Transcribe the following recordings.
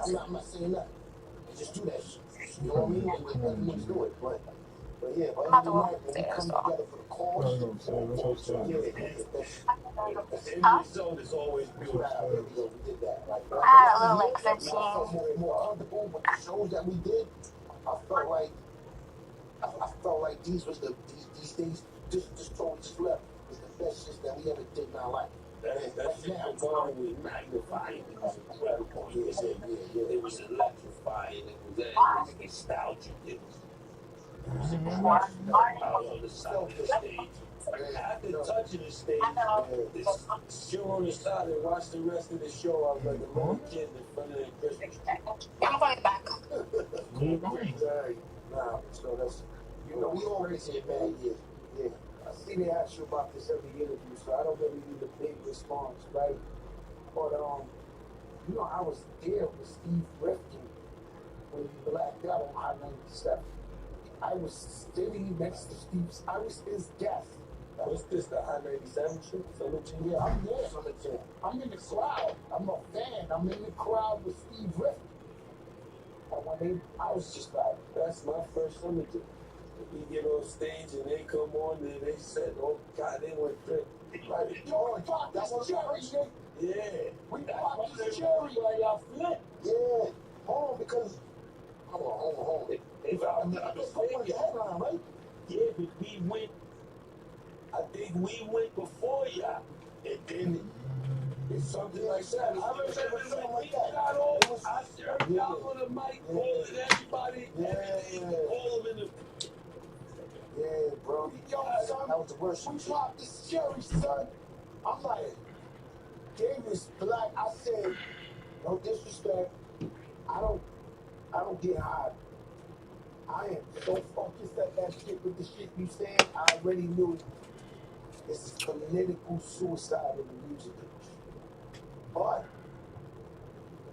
I'm not saying nothing. They just do that shit. You know what I mean? And other niggas do it, but yeah, but other than that, when we come together for the cause, the end result is always beautiful. We did that. Like, when I felt more comfortable with the shows that we did. I felt like these days just totally just left was the best shit that we ever did in our life. That's now going with magnifying. It was incredible. Yeah. It was electrifying. It was nostalgic. It was incredible. I was on the side of the stage. After touching the stage, this show on the side and watch the rest of the show. I was like a little kid in front of the Christmas tree. I'm going back. Nah, so that's, we always say bad years. Yeah. I see they ask you about this every interview, so I don't really need a big response, right? But I was there with Steve Rifkin when he blacked out on Hot 97. I was sitting next to Steve's. I was his guest. What's this, the Hot 97 shit? Yeah, I'm there. I'm in the crowd. I'm a fan. I'm in the crowd with Steve Rifkin. And when I was just like, that's my first summer jam. We get on stage and they come on and they said, oh God, they went crazy. Like, yo, we popped this cherry. Yeah. We popped this cherry. Like, y'all flip. Yeah. Hold on, because, hold on. If I was the headline, right? Yeah, but we went, I think we went before y'all. And then it's something like that. I remember something like that. I served y'all on the mic, calling everybody, everything, all of them in the. Yeah, bro. Yo, son, that was the worst. We popped this cherry, son. I'm like, Davis Black. I said, no disrespect. I don't get high. I am so focused at that shit with the shit you saying. I already knew this is political suicide in the music industry. But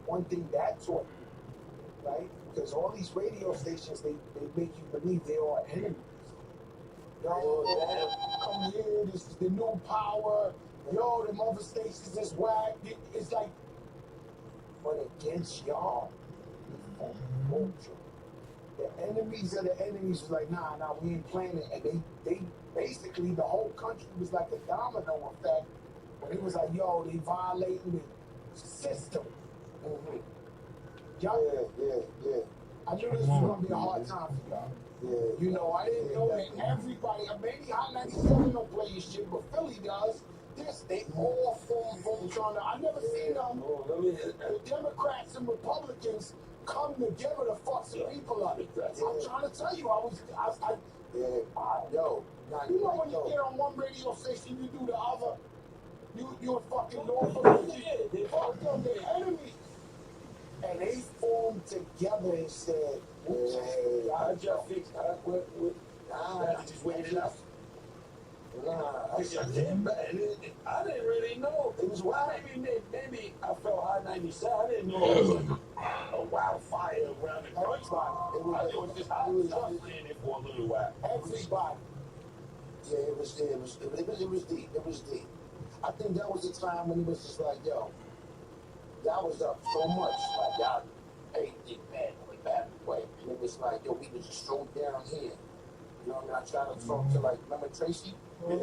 one thing that taught me, right? Because all these radio stations, they make you believe they are enemies. Yo, come here, this is the new power. Yo, the other stations is whack. It's like, but against y'all, the enemies of the enemies was like, nah, we ain't playing it. And they basically, the whole country was like a domino effect. When it was like, yo, they violating the system. Mm-hmm. Y'all, yeah. I knew this was gonna be a hard time for y'all. Yeah. I didn't know that everybody, maybe Hot 97 don't play your shit, but Philly does. They all form votes on it. I never seen them. The Democrats and Republicans come together to fuck some people up. I'm trying to tell you, yo, when you get on one radio station, you do the other. You're fucking Norfolk. They fucked them, the enemy. And they formed together and said, I just fixed that. I just waited up. I didn't really know. It was wild. Maybe I felt Hot 97. I didn't know it was like a wildfire around the country. It was just I was in it for a little while. Everybody. Yeah, it was deep. It was deep. I think that was the time when it was just like, yo, y'all was up so much. Like, y'all paid it bad way. And it was like, yo, we was just so down here. You know what I mean? I tried to talk to, like, remember Tracy? Yeah.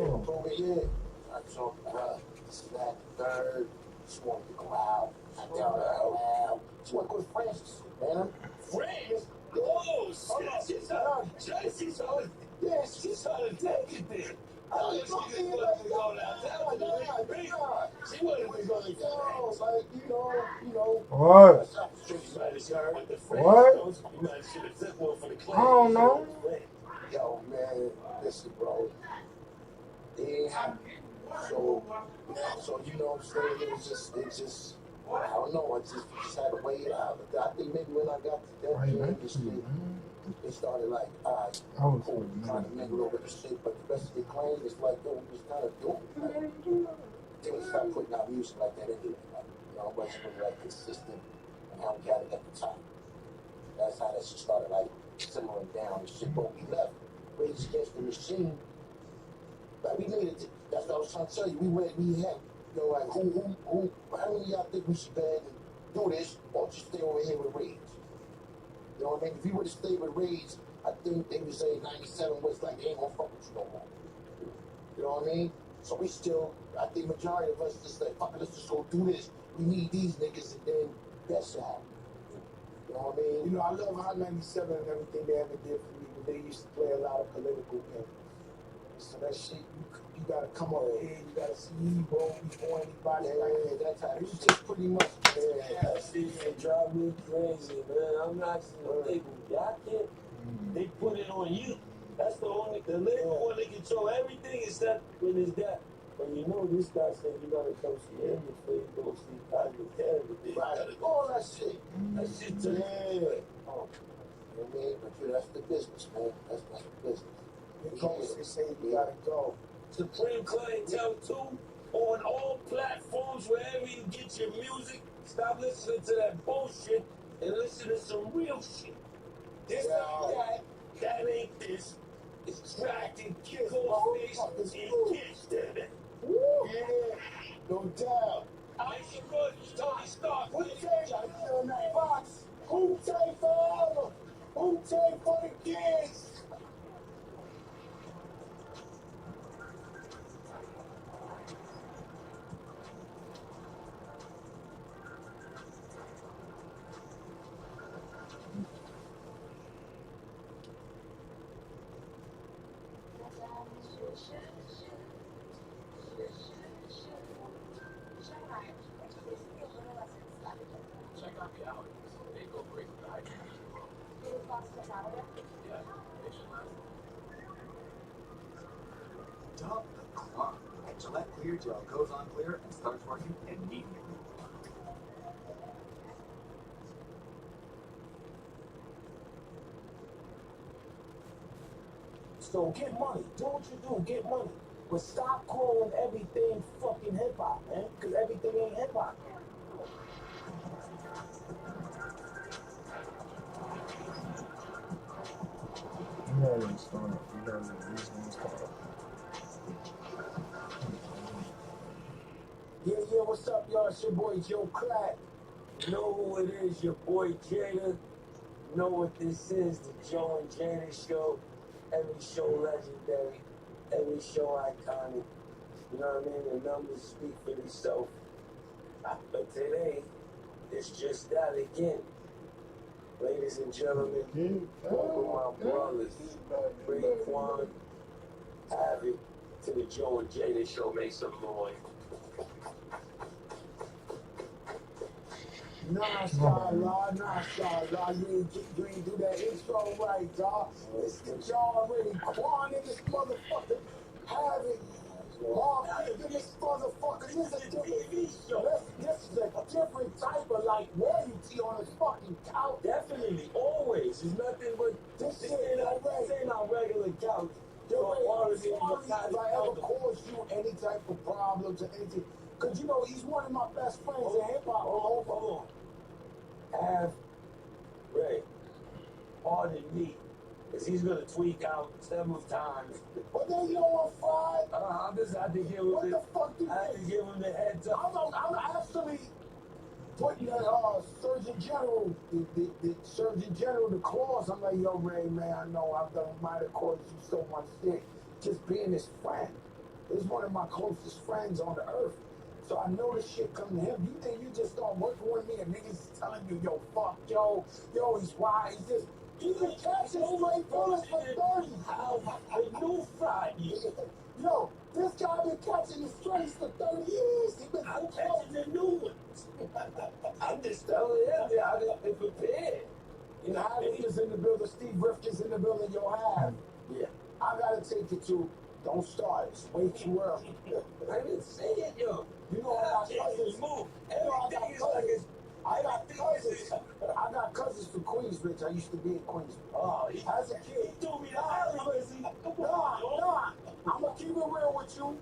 I talked to her, this, that, the third. She wanted to go out. I tell her, out. She wanted to go to France, man. France? Oh, shit. She's on. Yeah, she's on the take it there. She wanted to go What? I don't know. Yo, man, listen, bro. Yeah. So what I'm saying? It just, I don't know. I just had to weigh it out. I think maybe when I got to that game, it started like, cool, trying to mingle over the shit, but the rest of the claim is like, yo, we just kind of doing it. Then we started putting out music like that anyway. Like, it wasn't really like consistent and how we had it at the time. That's how that shit started like simmering down and shit. But we left Rage Against the Machine. Like, we made it. That's what I was trying to tell you. We had, like, how many of y'all think we should band? do this, or just stay over here with Rage. You know what I mean? If he would have stayed with Rage, I think they would say 97 was like, they ain't gonna fuck with you no more. You know what I mean? So we still, I think majority of us just like, fuck it, let's just go do this. We need these niggas, and then that shit happen. You know what I mean? You know, I love Hot 97 and everything they ever did for me, but they used to play a lot of political games. So that shit, you gotta come up here, you gotta see Ebro before anybody. Yeah, that type. It was just pretty much. Yeah, that shit can drive me crazy, man. I'm not seeing no label. Y'all can't. They put it on you. That's the label one that control everything except when it's that. But you know, this guy said you gotta come see him before you go see Cosmic Canada. Right. All that shit. That shit to Yeah. Oh. You know what I mean? But that's the business, man. That's the business. They say you gotta go. Supreme Clientele 2 on all platforms, wherever you get your music. Stop listening to that bullshit and listen to some real shit. This ain't that ain't this. It's tracked and kiss face and kiss, damn it. Woo! Yeah, no doubt. Ice and Road, Tony Stark. Wu-Tang on that box. Wu-Tang forever. Wu-Tang for the kids. Check out the hours. They go break the high Yeah, nationwide. Stop the clock. Gillette Clear Gel goes on clear and starts working immediately. So get money. Do what you do. Get money. But stop calling everything fucking hip hop, man. Because everything ain't hip hop. You know when it's started. You know the reason it's started. Yeah, what's up, y'all? It's your boy Joe Crack. You know who it is, your boy Jada. You know what this is, the Joe and Jada show. Every show legendary, every show iconic. You know what I mean? The numbers speak for themselves. But today, it's just that again. Ladies and gentlemen, welcome my brothers, Raekwon, Havoc, to the Joe and Jada show. Make some noise. Nah, Shy-La. You ain't do that intro right, dawg. It's the y'all already. Quan in this motherfucker. Havoc. Mark in this motherfucker. This is a different show. This is a different type of like royalty on this fucking couch. Definitely, always. It's nothing but This this shit ain't our regular couch. If I ever caused you any type of problems or anything, because you know he's one of my best friends in hip hop. Hold on. Have Ray, pardon me, because he's gonna tweak out several times. But then you don't want fried. I just had to give him What the fuck do you I had to give him the heads up. I'm actually putting the Surgeon General, the Surgeon General, the clause. I'm like, yo, Ray, man, I know might have caused you so much shit. Just being his friend. He's one of my closest friends on the earth. So I know this shit coming to him. You think you just start working with me and niggas telling you, yo, fuck, yo, he's wild. He's just, you can catch his straight bullets for 30. How the new Friday. Yo, this guy been catching the strays for 30 years. He been I'm catching the new ones. I'm just telling him that I didn't be prepared. You know, Havoc in the building, Steve Rifkin's in the building, yo, Hav. Yeah. I gotta take it to, don't start, it's way too early. I didn't say it, yo. You know, I got cousins. Move. Everything is like it's, I got Everything cousins. I got cousins from Queensbridge. I used to be in Queensbridge. Oh, As a kid. He threw me the alley, Lizzie. Nah. I'm gonna keep it real with you.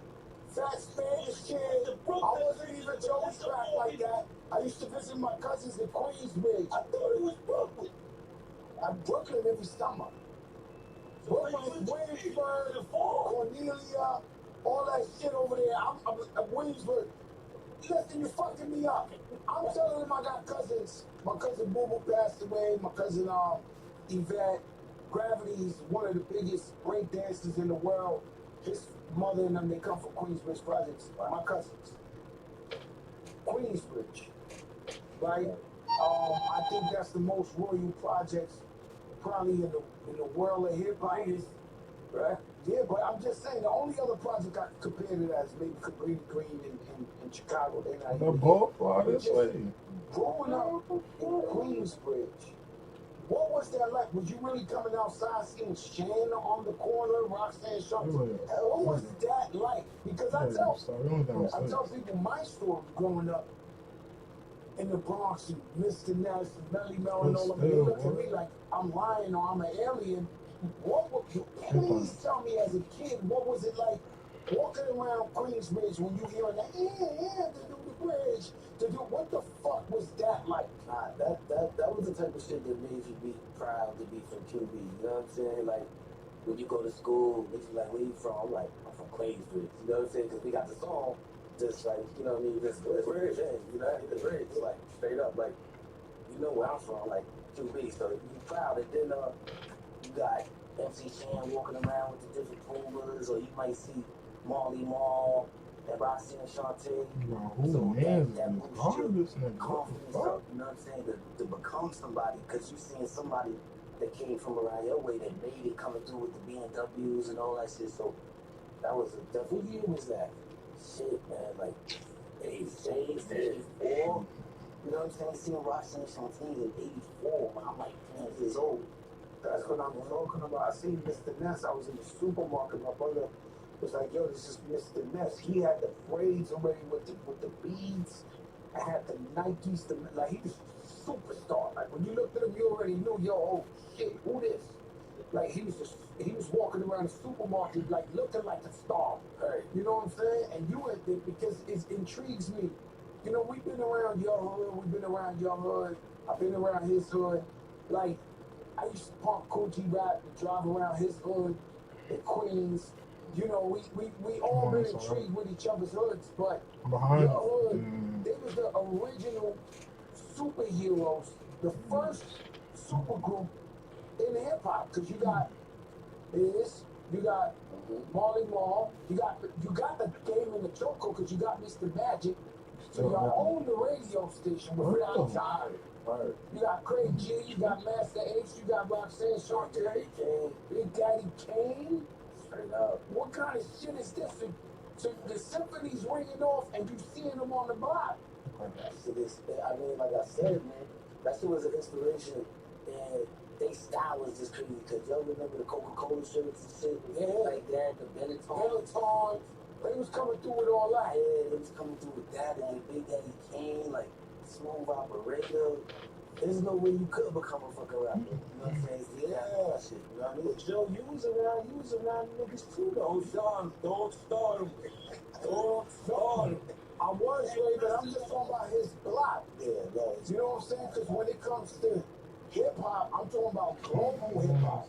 Fat Spanish kid. I wasn't even Joe's Crack like that. I used to visit my cousins in Queensbridge. I thought it was Brooklyn. I'm Brooklyn every summer. Brooklyn, Williamsburg, Cornelia, all that shit over there. I'm Williamsburg. listen, you're fucking me up. I'm telling him I got cousins. My cousin Boo Boo passed away. My cousin Yvette. Gravity's one of the biggest break dancers in the world. His mother and them, they come from Queensbridge Projects. My cousins. Queensbridge. Right? I think that's the most royal projects probably in the world of hip hop. Right? Yeah, but I'm just saying the only other project I can compare to that is maybe Cabrini Green in Chicago. They're not The even boat fly this just way. growing up in Queensbridge. What was that like? Was you really coming outside seeing Shan on the corner, Roxanne Sharp? What was that like? Because I tell people my story growing up in the Bronx and Mr. Ness and Melly Mel and all of them. They look at me like I'm lying or I'm an alien. Please tell me as a kid, what was it like walking around Queensbridge when you hearing that, to do the bridge, to do, what the fuck was that like? Nah, that was the type of shit that made you be proud to be from QB. You know what I'm saying? Like, when you go to school, niggas be like, where you from? I'm like, I'm from Queensbridge. You know what I'm saying? Because we got the song, just like, you know what I mean? Just the bridge, you know, the bridge, like, straight up, like, you know where I'm from, like, QB. So you proud, and then, you got MC Shan walking around with the different Pumas, or you might see Marley Marl and Roxanne Shante. Who man that is boosts your this nigga? confidence up, you know what I'm saying? To become somebody, because you seeing somebody that came from around your way that made it coming through with the BMWs and all that shit. So that was a definitely. What year was that? Shit, man, like 86, 84. You know what I'm saying? Seeing Roxanne Shante in 84 when I'm like 10 years old. That's what I'm talking about. I seen Mr. Ness. I was in the supermarket. My brother was like, yo, this is Mr. Ness. He had the braids already with the beads. I had the Nikes. Like, he was a superstar. Like, when you looked at him, you already knew, yo, oh, shit, who this? Like, he was walking around the supermarket, like, looking like a star. Right. You know what I'm saying? And you at it because it intrigues me. You know, we've been around your hood. We've been around your hood. I've been around his hood. Like, I used to pump Coochie Rap and drive around his hood in Queens. You know, we all been intrigued with each other's hoods, but your hood, they was the original superheroes, the first supergroup in hip hop. Cause you got this, you got Marley Marl, you got the Game in the Choco, cause you got Mr. Magic. So you own the radio station with Without Time. You got Craig G, you got Master Ace, you got Roxanne Shante, Big Daddy Kane. Straight up. What kind of shit is this? So the symphony's ringing off and you seeing them on the block. So this, I mean, like I said, man, that shit was an inspiration. And they style was just crazy. Because y'all remember the Coca-Cola shirts and shit? Yeah. Like that, the Benetton. They was coming through with all that. Yeah, they was coming through with that. And Big Daddy Kane, like, Smooth Operator. There's no way you could become a fucking rapper. You know what I'm saying? Yeah. Shit, you know what I mean? Joe, you was around niggas too, though. Don't start him. Don't start him. I was right, but I'm just talking about his block. Yeah, no. You know what I'm saying? Because when it comes to hip hop, I'm talking about global hip hop.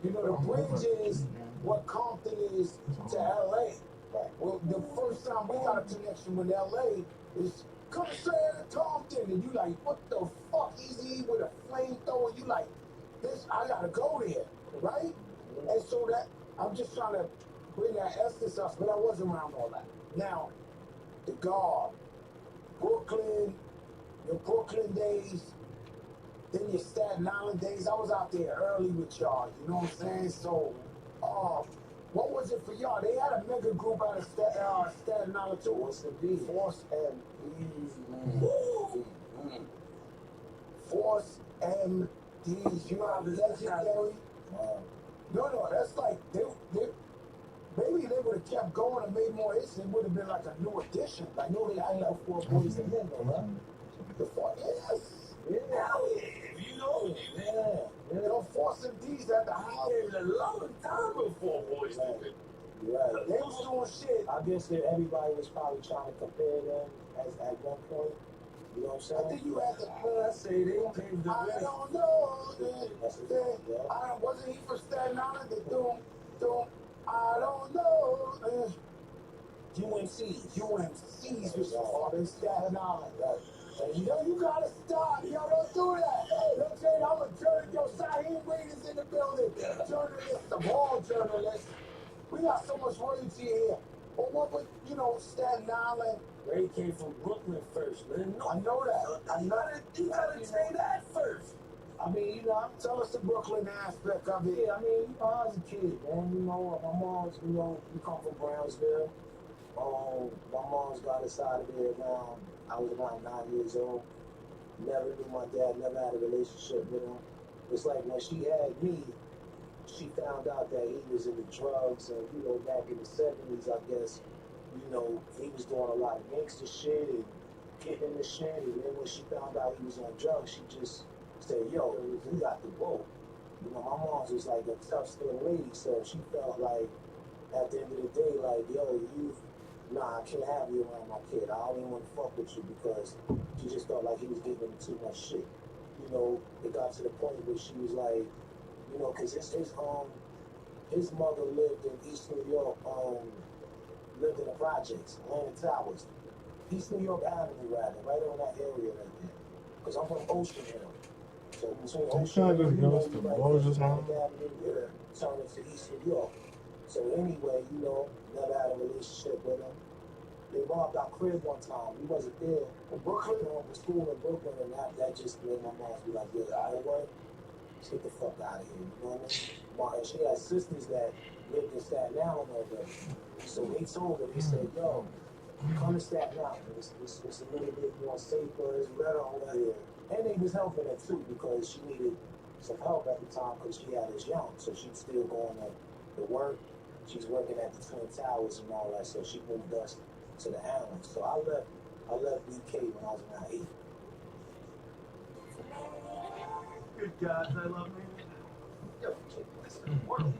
You know, the bridge is what Compton is to LA. Well, the first time we got a connection with LA is come straight out of Compton, and you like, what the fuck? Easy with a flamethrower. You like, this? I gotta go there, right? And so that I'm just trying to bring that essence up, but I wasn't around all that. Now, the Guard, Brooklyn, your Brooklyn days, then your Staten Island days. I was out there early with y'all. You know what I'm saying? So, what was it for y'all? They had a mega group out of Staten Island too. What's the B? Force MDs. Force MDs. You know how legendary? No, that's like maybe they would have kept going and made more hits. It would have been like a new edition. Like they had like 4 Boys in there, right? The Force, yes. Yeah. Hell yeah. You know it. Yeah. You know, Force MDs at the house. It was a long time before Boys in it. Right. They was doing shit. I guess that everybody was probably trying to compare them as at one point. You know what I'm saying? I think you had to. I say they paved the way. I don't know. Wasn't he from Staten Island? I don't know. UMCs, which are in Staten Island. Yo, you gotta stop. Yo, don't do that. Yo, Jay, I'm a journalist. Yo, Shaheem Reed is in the building. Journalists of all journalists. We got so much royalty here. But what would, Staten Island? Ray came from Brooklyn first, man. No, I know that. You gotta say that first. I mean, tell us the Brooklyn aspect of it. Yeah, I mean, I was a kid, man. My mom's, we come from Brownsville. My mom's got us out of there around, I was around 9 years old. Never knew my dad, never had a relationship with him. It's like when she had me, she found out that he was into drugs and, back in the 70s, I guess, he was doing a lot of gangster shit and getting into shit. And then when she found out he was on drugs, she just said, yo, we got to go. My mom's was like a tough skin lady, so she felt like at the end of the day, like, yo, I can't have you around my kid. I don't even want to fuck with you because she just felt like he was getting into too much shit. It got to the point where she was like, because his mother lived in East New York, lived in the projects, Atlantic Towers. East New York Avenue, rather, right on that area right there. Because I'm from Ocean Hill. So between Ocean Hill, Atlantic Avenue, turn into East New York. So anyway, never had a relationship with him. They robbed our crib one time. We wasn't there. But Brooklyn, the school in Brooklyn, and that just made my mom be like, yeah, I ain't what? Let's get the fuck out of here. You know what I mean? She had sisters that lived in Staten Island already. So they told her, they said, yo, come to Staten Island. It's a little bit more safer, it's better over here. And they was helping her too because she needed some help at the time because she had us young. So she's still going to work. She's working at the Twin Towers and all that, so she moved us to the island. So I left BK when I was around 8. Good gods, I love me. Yo, kid, listen, world.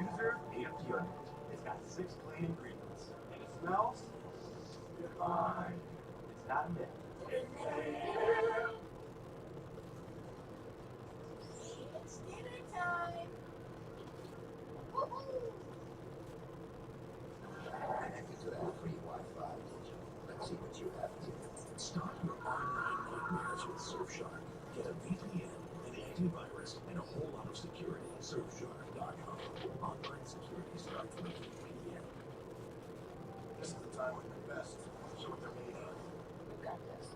User deodorant. It's got 6 clean ingredients, and it smells divine. It's not mint. It's dinner time. To that free Wi-Fi. Let's see what you have here. Start your online nightmares with Surfshark. Get a VPN, an antivirus, and a whole lot of security. Surfshark.com. Online security starts with a VPN. This is the time when they're best. Show what they're made of. We've got this.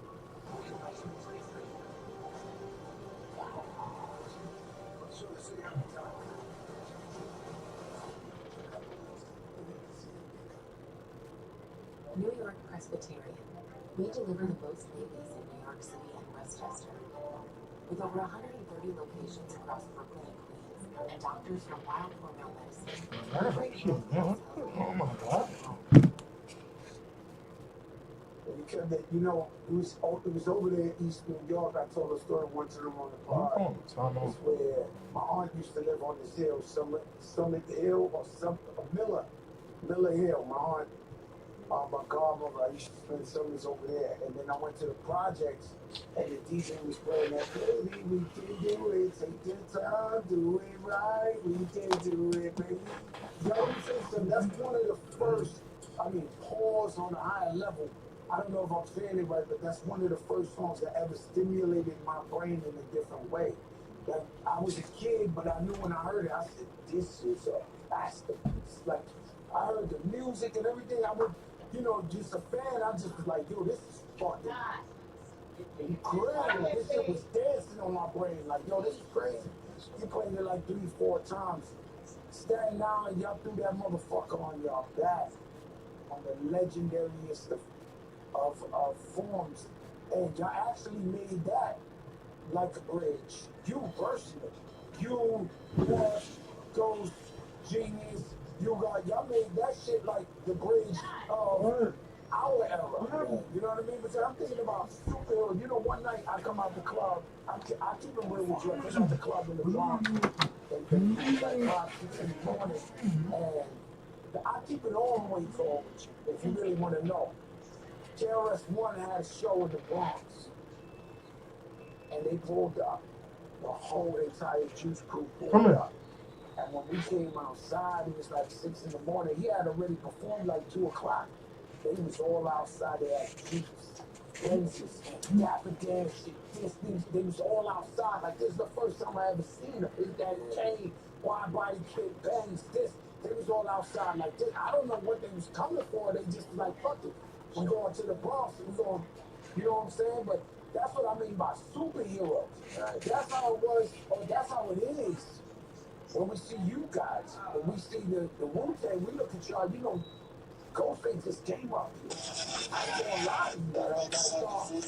So let's see how many times. New York Presbyterian. We deliver the most babies in New York City and Westchester. With over 130 locations across Brooklyn and Queens, and doctors from Wild Hormone Medicine. Oh my God. It was over there in East New York. I told a story one time on the pod. It's where my aunt used to live on this hill, Summit Hill or Miller Hill. My aunt, my godmother, I used to spend summers over there. And then I went to the projects, and the DJ was playing that, baby, we can do it, take your time, do it right, we can do it, baby. Yo, let me say something, that's one of the first, pause on a higher level. I don't know if I'm saying it right, but that's one of the first songs that ever stimulated my brain in a different way. Like, I was a kid, but I knew when I heard it, I said, this is a masterpiece. Like, I heard the music and everything, I would, just a fan, I just was like, yo, this is fucking incredible. This shit was dancing on my brain, like, yo, this is crazy. You played it like 3-4 times. Staten Island, y'all threw that motherfucker on y'all back, on the legendariest of forms, and y'all actually made that like a bridge. You personally, you, Rush, Ghost, Genius, y'all made that shit like the bridge of our era. You know what I mean? But I'm thinking about superheroes. One night I come out the club, I keep it real with you. I come out the club in the Bronx, and like 5, 6 in the morning, and I keep it all the way forward with you, if you really want to know. KRS-One had a show in the Bronx, and they pulled up. The whole entire Juice Crew pulled up. And when we came outside, it was like 6 in the morning. He had already performed like 2 o'clock. They was all outside. They had Jeeps, Benzes, Dapper Dan shit. They was all outside. Like, this is the first time I ever seen them. His daddy came, wide body kid, bangs, this. They was all outside like this. I don't know what they was coming for. They just like, fuck it. We going to the Bronx. We going, you know what I'm saying? But that's what I mean by superheroes. Right. That's how it was, or that's how it is. When we see you guys, when we see the Wu-Tang, we look at y'all, you know, Ghostface just came up here. I ain't gonna lie to you,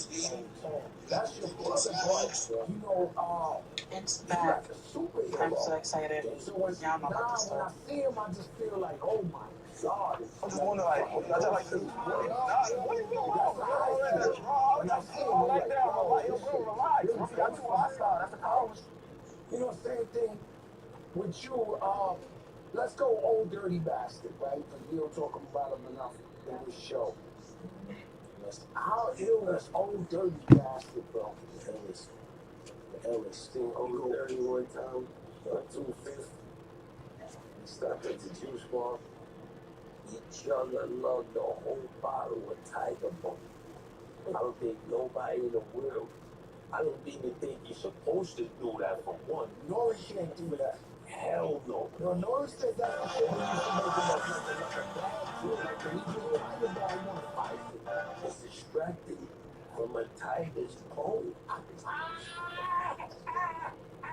that's your brother, bro. You know, It's he's back. like a superhero. I'm so excited. So when, Yeah, I'm about to when I start. see him, I just feel like, oh my God. I'm just wondering, like, I just like this. What do you mean? When I see him, like that, I'm like, yo, bro, relax. Bro, y'all too hostile. That's a college. You know, same thing with you. Let's go old dirty bastard, right? Because we don't talk about him enough in this show. How ill is old dirty bastard, bro? The illest. Seen old dirty one time, 2/5. He stopped at the juice bar. He chugged and lugged the whole bottle of Tiger Bump. I don't think nobody in the world, I don't even think you're supposed to do that for one. Norris can't do that. Hell no. No, Norris said that's the shit we used to make him like a bad dude. Like when he do Tiger Ball, want to fight it. It's distracting from a tiger's pole.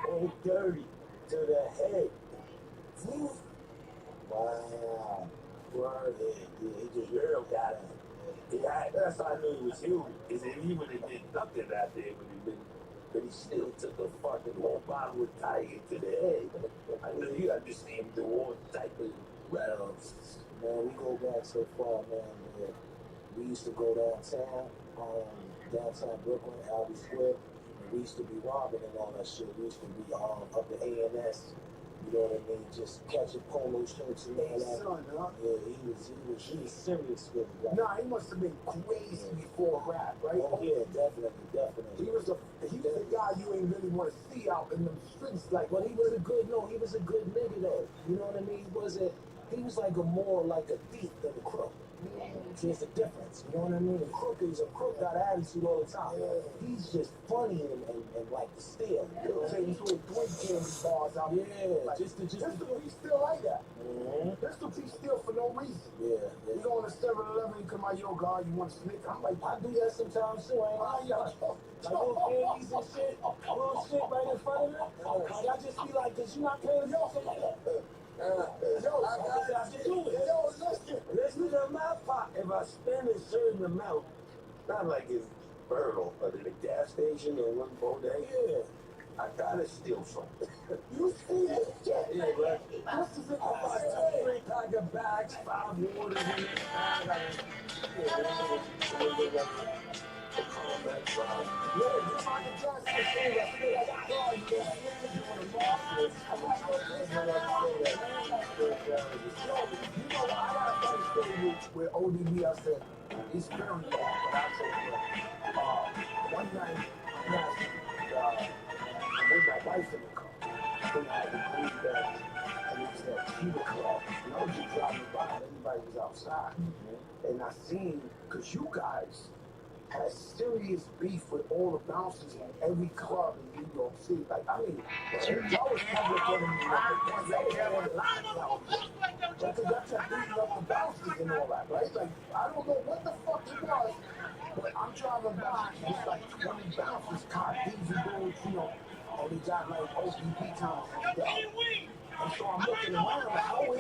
Oh, dirty to the head. Wow. Word, yeah, he just real got it. Yeah, that's how I knew it was human. Is that he would have did nothing out there would have been, but he still took a fucking whole bottle of Tiger to the head. I knew you understand the all type of rattles. Man, we go back so far, man. We used to go downtown, downtown Brooklyn, Albee Square. We used to be robbing and all that shit. We used to be up at A&S. You know what I mean? Just catching polo shirts and all that. Yeah, he was serious with it. Right? Nah, he must have been crazy before rap, right? Oh yeah, definitely. He was the guy you ain't really want to see out in the streets. Like, but he was a good nigga though. You know what I mean? He was like more like a thief than a crook. There's a difference, you know what I mean? A crook got attitude all the time. He's just funny and like to steal. You know what I'm saying? He's doing candy bars out there. Like, Pistol P still like that. Pistol P still for no reason. Yeah. You go on a 7-Eleven, you come out, yo, God, you want a snicker? I'm like, I do that sometimes too. I ain't lying, y'all. Like little candies and shit, little shit right in front of me. Like, I just be like, cause you not paying your like that. Listen to my pot. If I spend a certain amount, not like it's Burl, but at a gas station or one bodega, I gotta steal something. You steal shit? Yeah, right. This is a 3 pack of bags, 5 waters in this bag. Combat drive. Yeah, just like a Jackson machine. I feel like I got you. I got a funny story with ODB. I said, he's very bad, but I told him, one night, I'm with my wife in the car. Then I had to go back, and it was that Cuba Club. And I was just driving by, and everybody was outside. And I seen, because you guys had serious beef with all the bouncers in every club in New York City. Like, I mean, y'all was public enemy number 1. Y'all was on the line now. Because y'all kept beating up the bouncers and all that, right? Like, I don't know what the fuck it was, but I'm driving by, and it's like 20 bouncers, caught diesel dudes, you know, and they got like OPP times and stuff. And so I'm looking around, like, oh,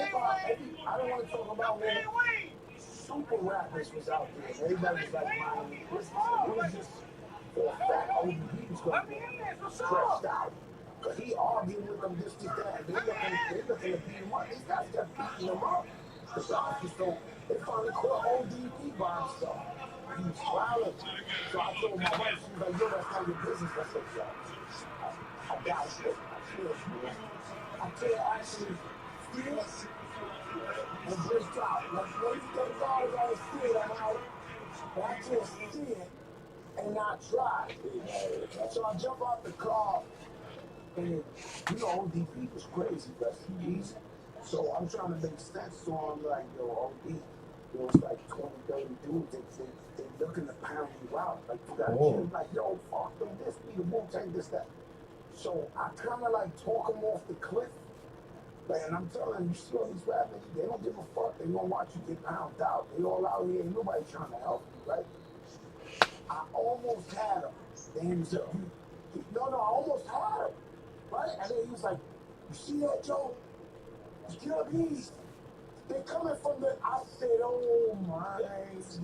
I don't want to talk about when super rappers was out there, and everybody was like, minding business. It was just for a fact, ODB was going to get stretched out. Because he arguing with them, this, that, and they looking to beat him up. These guys kept beating him up. The doctors, so they finally caught ODB by himself. He was violent. So I told my wife, she was like, yo, that's not your business. I said, yo, I got it. I can't actually feel it. And break out. Like, when you think God is on the street, I'm out. But I can't see it and not try. So I jump out the car And you know, ODB was crazy, rest in peace. So I'm trying to make sense to him, like, yo, OD, yo, it's like 20, 30 dudes they looking to pound you out. Like, you got a Oh, kid, like, yo, fuck them, this, be the Wu-Tang, this, that. So I kind of like talk them off the cliff. Like, and I'm telling you, see all these rappers, they don't give a fuck. They gonna watch you get pounded out. They all out here, ain't nobody trying to help you, right? I almost had him. Then he was like, no, I almost had him, right? And then he was like, you see that, Joe? The Killer Bees, they coming from the, I said, oh my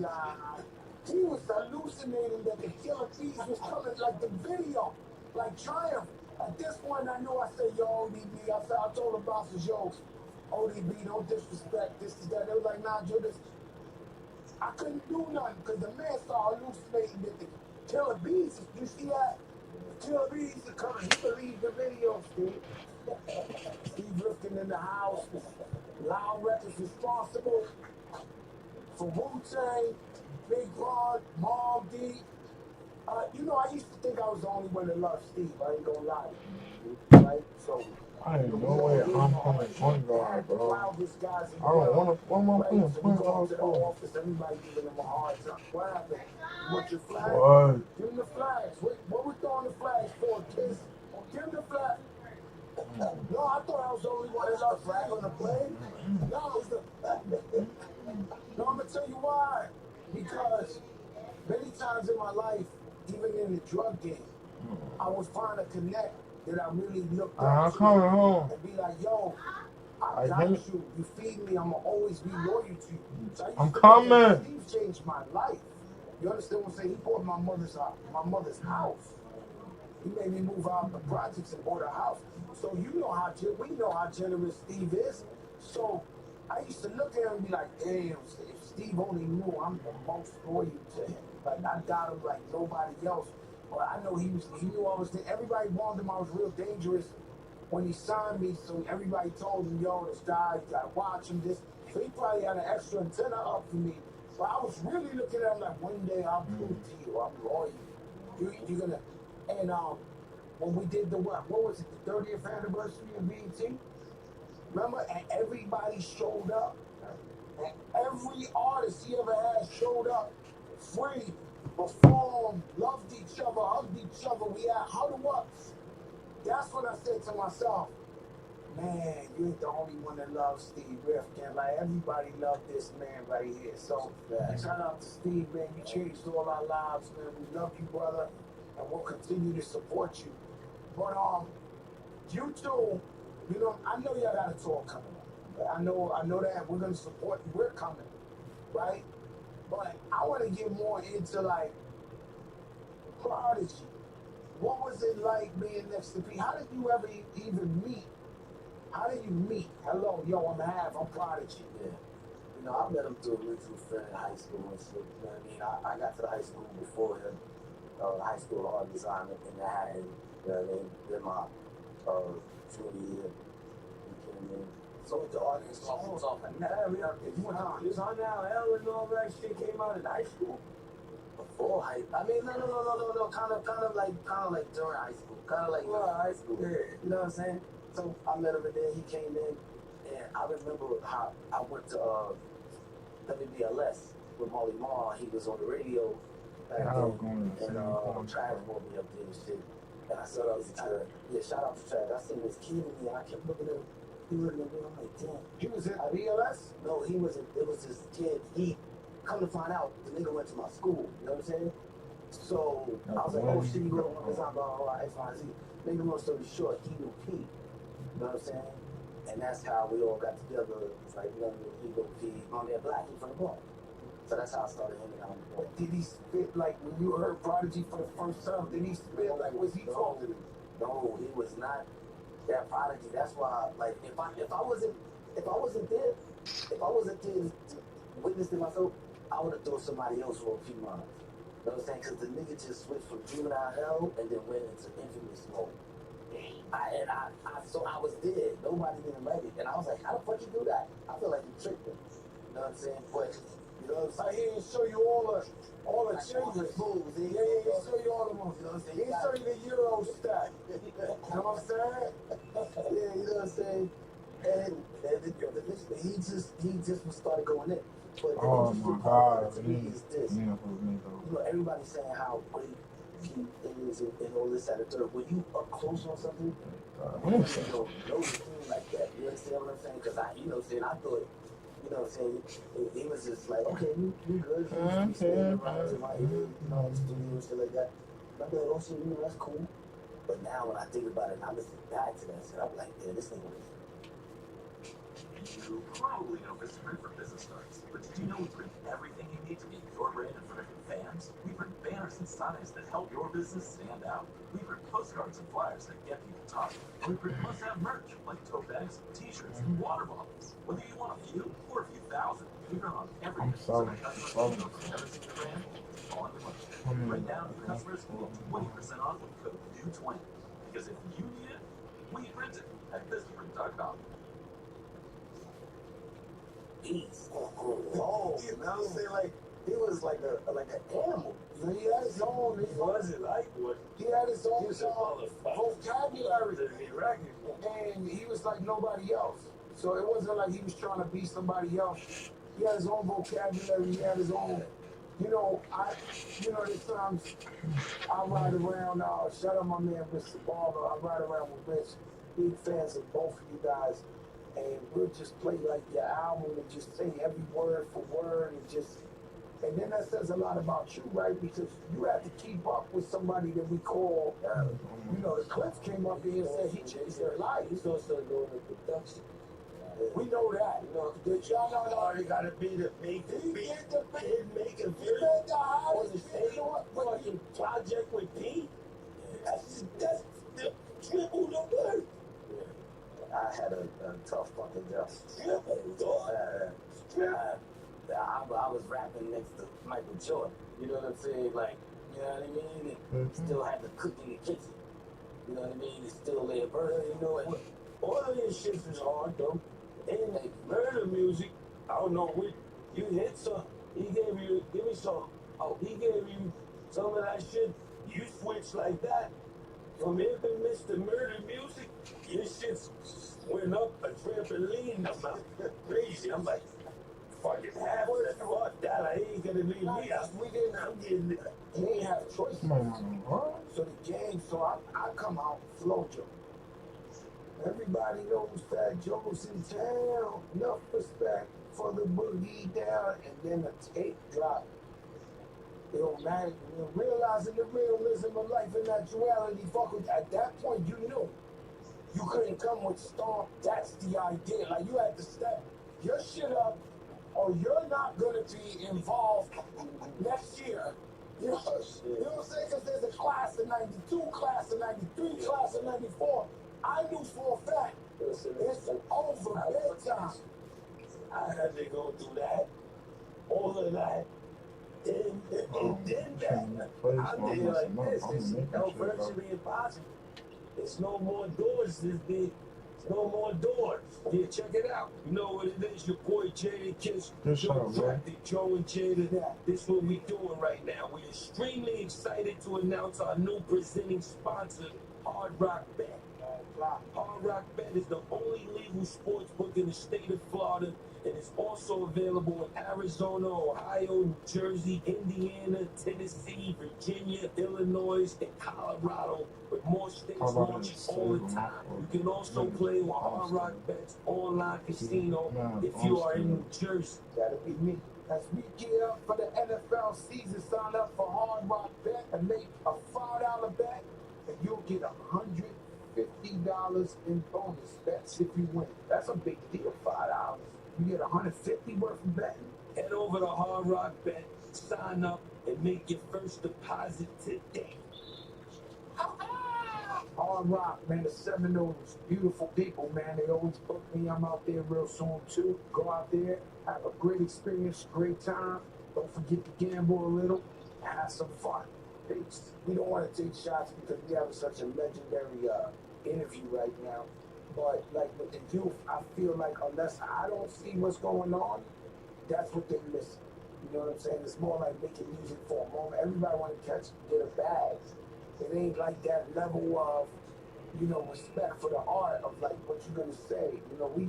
God. He was hallucinating that the Killer Bees was coming, like the video, like Triumph. At this point, I knew, I said, yo, ODB, I told the bosses, yo, ODB, don't disrespect, this is that. They was like, nah, Joe, this, I couldn't do nothing, because the man started hallucinating that the Killer Bees, you see that? The Killer Bees are coming, he believed the video, Steve. Steve Rifkin in the house, Loud Records responsible for Wu-Tang, Big Ron, Mobb Deep. You know, I used to think I was the only one that loved Steve. I ain't gonna lie to you, right? So, I ain't no way I'm playing point guard, the bro. loudest guys in the I don't world, want to. What am I right? playing So we point go guard to the for? office, everybody giving them a hard time. What happened? You want your flag? What? Give them the flags. What we throwing the flags for, kids? Give them the flag. No, I thought I was the only one that loved flag on the plane. No, it's the no, I'm gonna tell you why. Because many times in my life, even in the drug game, I would find a connect that I really looked I'm up to coming home. and be like, yo, I I got can. you. You feed me. I'm gonna always be loyal to you. So I used I'm to look at coming. Steve changed my life. You understand what I'm saying? He bought my mother's house. He made me move out of the projects and bought a house. So you know how we know how generous Steve is. So I used to look at him and be like, damn, if Steve only knew I'm the most loyal to him. Like I got him like nobody else. But I know he knew I was everybody warned him I was real dangerous when he signed me. So everybody told him, yo, this guy, you gotta watch him. This so he probably had an extra antenna up for me. But I was really looking at him like one day I'll prove to you I'm loyal. You're gonna and when we did the what was it, the 30th anniversary of BET? Remember? And everybody showed up. And every artist he ever had showed up free, performed, loved each other, hugged each other. We had huddle-ups. That's when I said to myself, man, you ain't the only one that loves Steve Rifkin. Like, everybody loved this man right here. So, shout out to Steve, man. You changed all our lives, man. We love you, brother, and we'll continue to support you. But, you two, you know, I know y'all got a tour coming up. I know that we're going to support you. We're coming, right? But I want to get more into, like, Prodigy. What was it like being next to P? How did you ever even meet? How did you meet? Hello, yo, I'm Prodigy. Yeah. You know, I met him through a mutual friend in high school and shit. You know what I mean? I got to the high school before him, high school of art design in Manhattan. You know what I mean? Then my junior year, he came in. So the audience was off like, nah, we are, if you went on, this on now, L and all that shit came out in high school. Before high, I mean, no, kind of like during high school, kind of like high school. Yeah. You know what I'm saying? So I met him and then he came in, and I remember how I went to WBLS with Molly Marr. He was on the radio back then, and Travis brought me up there and shit. And I said, shout out to Travis. I seen this kid in me, and I kept looking at him. He looking at me, I'm like, damn. He was at BLS? No, he wasn't. It was this kid. He come to find out, the nigga went to my school. You know what I'm saying? So I was like, oh shit, you go to one design, blah, blah, blah, X, Y, Z. Make the long story short, he knew P. You know what I'm saying? And that's how we all got together. It's like, you know, he knew P. On there black, he from the block. So that's how I started hanging out. Did he spit like when you heard Prodigy for the first time? Did he spit like was he talking? No, he was not that Prodigy. That's why, like, if I wasn't there to witness it myself, I would have thought somebody else wrote P Mines. You know what I'm saying? Because the nigga just switched from Juvenile Hell and then went into Infamous mode. So I was there. Nobody didn't like it. And I was like, how the fuck you do that? I feel like you tricked me. You know what I'm saying? But, you know what I'm saying? He didn't show you all the changes. Moves. Yeah, he show you all the moves. You know what I'm saying? He didn't show you the Euro stack. You know what I'm saying? he just started going in. But the Oh interesting my part God, to me is this. yeah, for me though. You know, everybody's saying how great he is and all this at a third. When you up close on something, you don't know the thing like that. You understand what I'm saying? Because I thought, he was just like, okay, you good. He's staying around in my area, in the studio and shit like that. And I'm like, oh shit, that's cool. But now when I think about it and I listen back to that shit, I'm like, yeah, this nigga was. You probably know Vistaprint for business cards, but did you know we print everything you need to get your brand in front of your fans? We print banners and signs that help your business stand out. We print postcards and flyers that get people talking. And we print must-have merch like tote bags, t-shirts, and water bottles. Whether you want a few or a few thousand, we print on everything. So that customers know they've never seen your brand, it's all in the money. Right now, new customers can get 20% off with code NEW20. Because if you need it, we print it at Vistaprint.com. Oh, you know what I'm saying? Like, he was like an animal. You know, he had his own. He wasn't like what? He had his own He was a motherfucker. vocabulary. And he was like nobody else. So it wasn't like he was trying to be somebody else. He had his own vocabulary. He had his own. There's times I ride around. Shout out my man, Mr. Barber. I ride around with Rich. Big fans of both of you guys. And we'll just play like your album and just say every word for word and then that says a lot about you, right? Because you have to keep up with somebody that we call, the Cliff came up here and said he changed their life. He's also doing the production. We know that. Y'all know You gotta be the make the beat. Make a he video made the on hottest the same fucking project with P. That's the triple the word. I had a tough fucking job. I was rapping next to Michael Jordan. You know what I'm saying? Like, you know what I mean? And still had to cook in the kitchen. You know what I mean? It's still there. All of this shit is hard though. And like murder music, I don't know what you hit some. He gave me some. Oh, he gave you some of that shit. You switched like that. From infamous to murder music, your shit went up a trampoline. I'm crazy. I'm like, fucking half of the fuck that. I ain't gonna leave me out. I'm getting it. He ain't have a choice. So the game, I come out Flo Joe. Everybody knows that Joe's in town. Enough respect for the boogie down, and then the tape drop. It don't matter. Realizing the realism of life and actuality, fuck with. At that point, you knew you couldn't come with Stomp. That's the idea. Like you had to step your shit up, or you're not gonna be involved next year. You know what I'm saying? Because there's a class of '92, class of '93, class of '94. I knew for a fact it's over bedtime. I had to go through that, all of that. And then that. I'm there like this. It's virtually impossible. There's no more doors this big. There's no more doors. Yeah, check it out. You know what it is? Your boy Jada Kiss. Joe and Jada. This is what we doing right now. We're extremely excited to announce our new presenting sponsor, Hard Rock Bet. Hard Rock Bet is the only legal sports book in the state of Florida, and it's also available in Arizona, Ohio, New Jersey, Indiana, Tennessee, Virginia, Illinois, and Colorado, with more states launching all the time. You can also play with Hard Rock Bet's online casino if you are in New Jersey. That'll be me. As we gear up for the NFL season, sign up for Hard Rock Bet and make a $5 bet, and you'll get $150 in bonus bets if you win. That's a big deal, $5. You get $150 worth of betting. Head over to Hard Rock Bet, sign up, and make your first deposit today. Hard Rock, man, the Seminoles, beautiful people, man. They always book me. I'm out there real soon, too. Go out there, have a great experience, great time. Don't forget to gamble a little and have some fun. Peace. We don't want to take shots because we have such a legendary interview right now. But like with the youth, I feel like unless I don't see what's going on, that's what they're missing. You know what I'm saying? It's more like making music for a moment. Everybody want to get a bag. It ain't like that level of, you know, respect for the art of like what you're gonna say. You know, we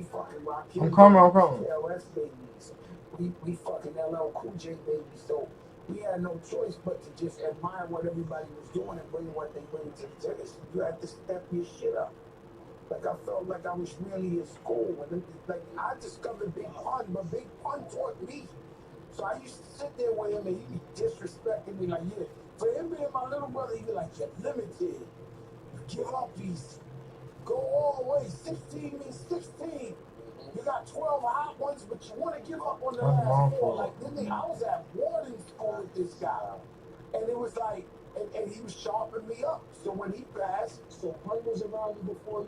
fucking Rakim I'm coming. babies, KRS babies, we fucking LL Cool J babies. So we had no choice but to just admire what everybody was doing and bring what they bring to the table. You had to step your shit up. Like I felt like I was really in school, and like I discovered Big Pun, but Big Pun taught me. So I used to sit there with him, and he'd be disrespecting me like, yeah. For him being my little brother, he'd be like, you're limited. You give up easy. Go all the way. 16 means 16. You got 12 hot ones, but you want to give up on the last 4. Like, I was at boarding school with this guy, and it was like, and he was sharpening me up. So when he passed, So Pun was around you before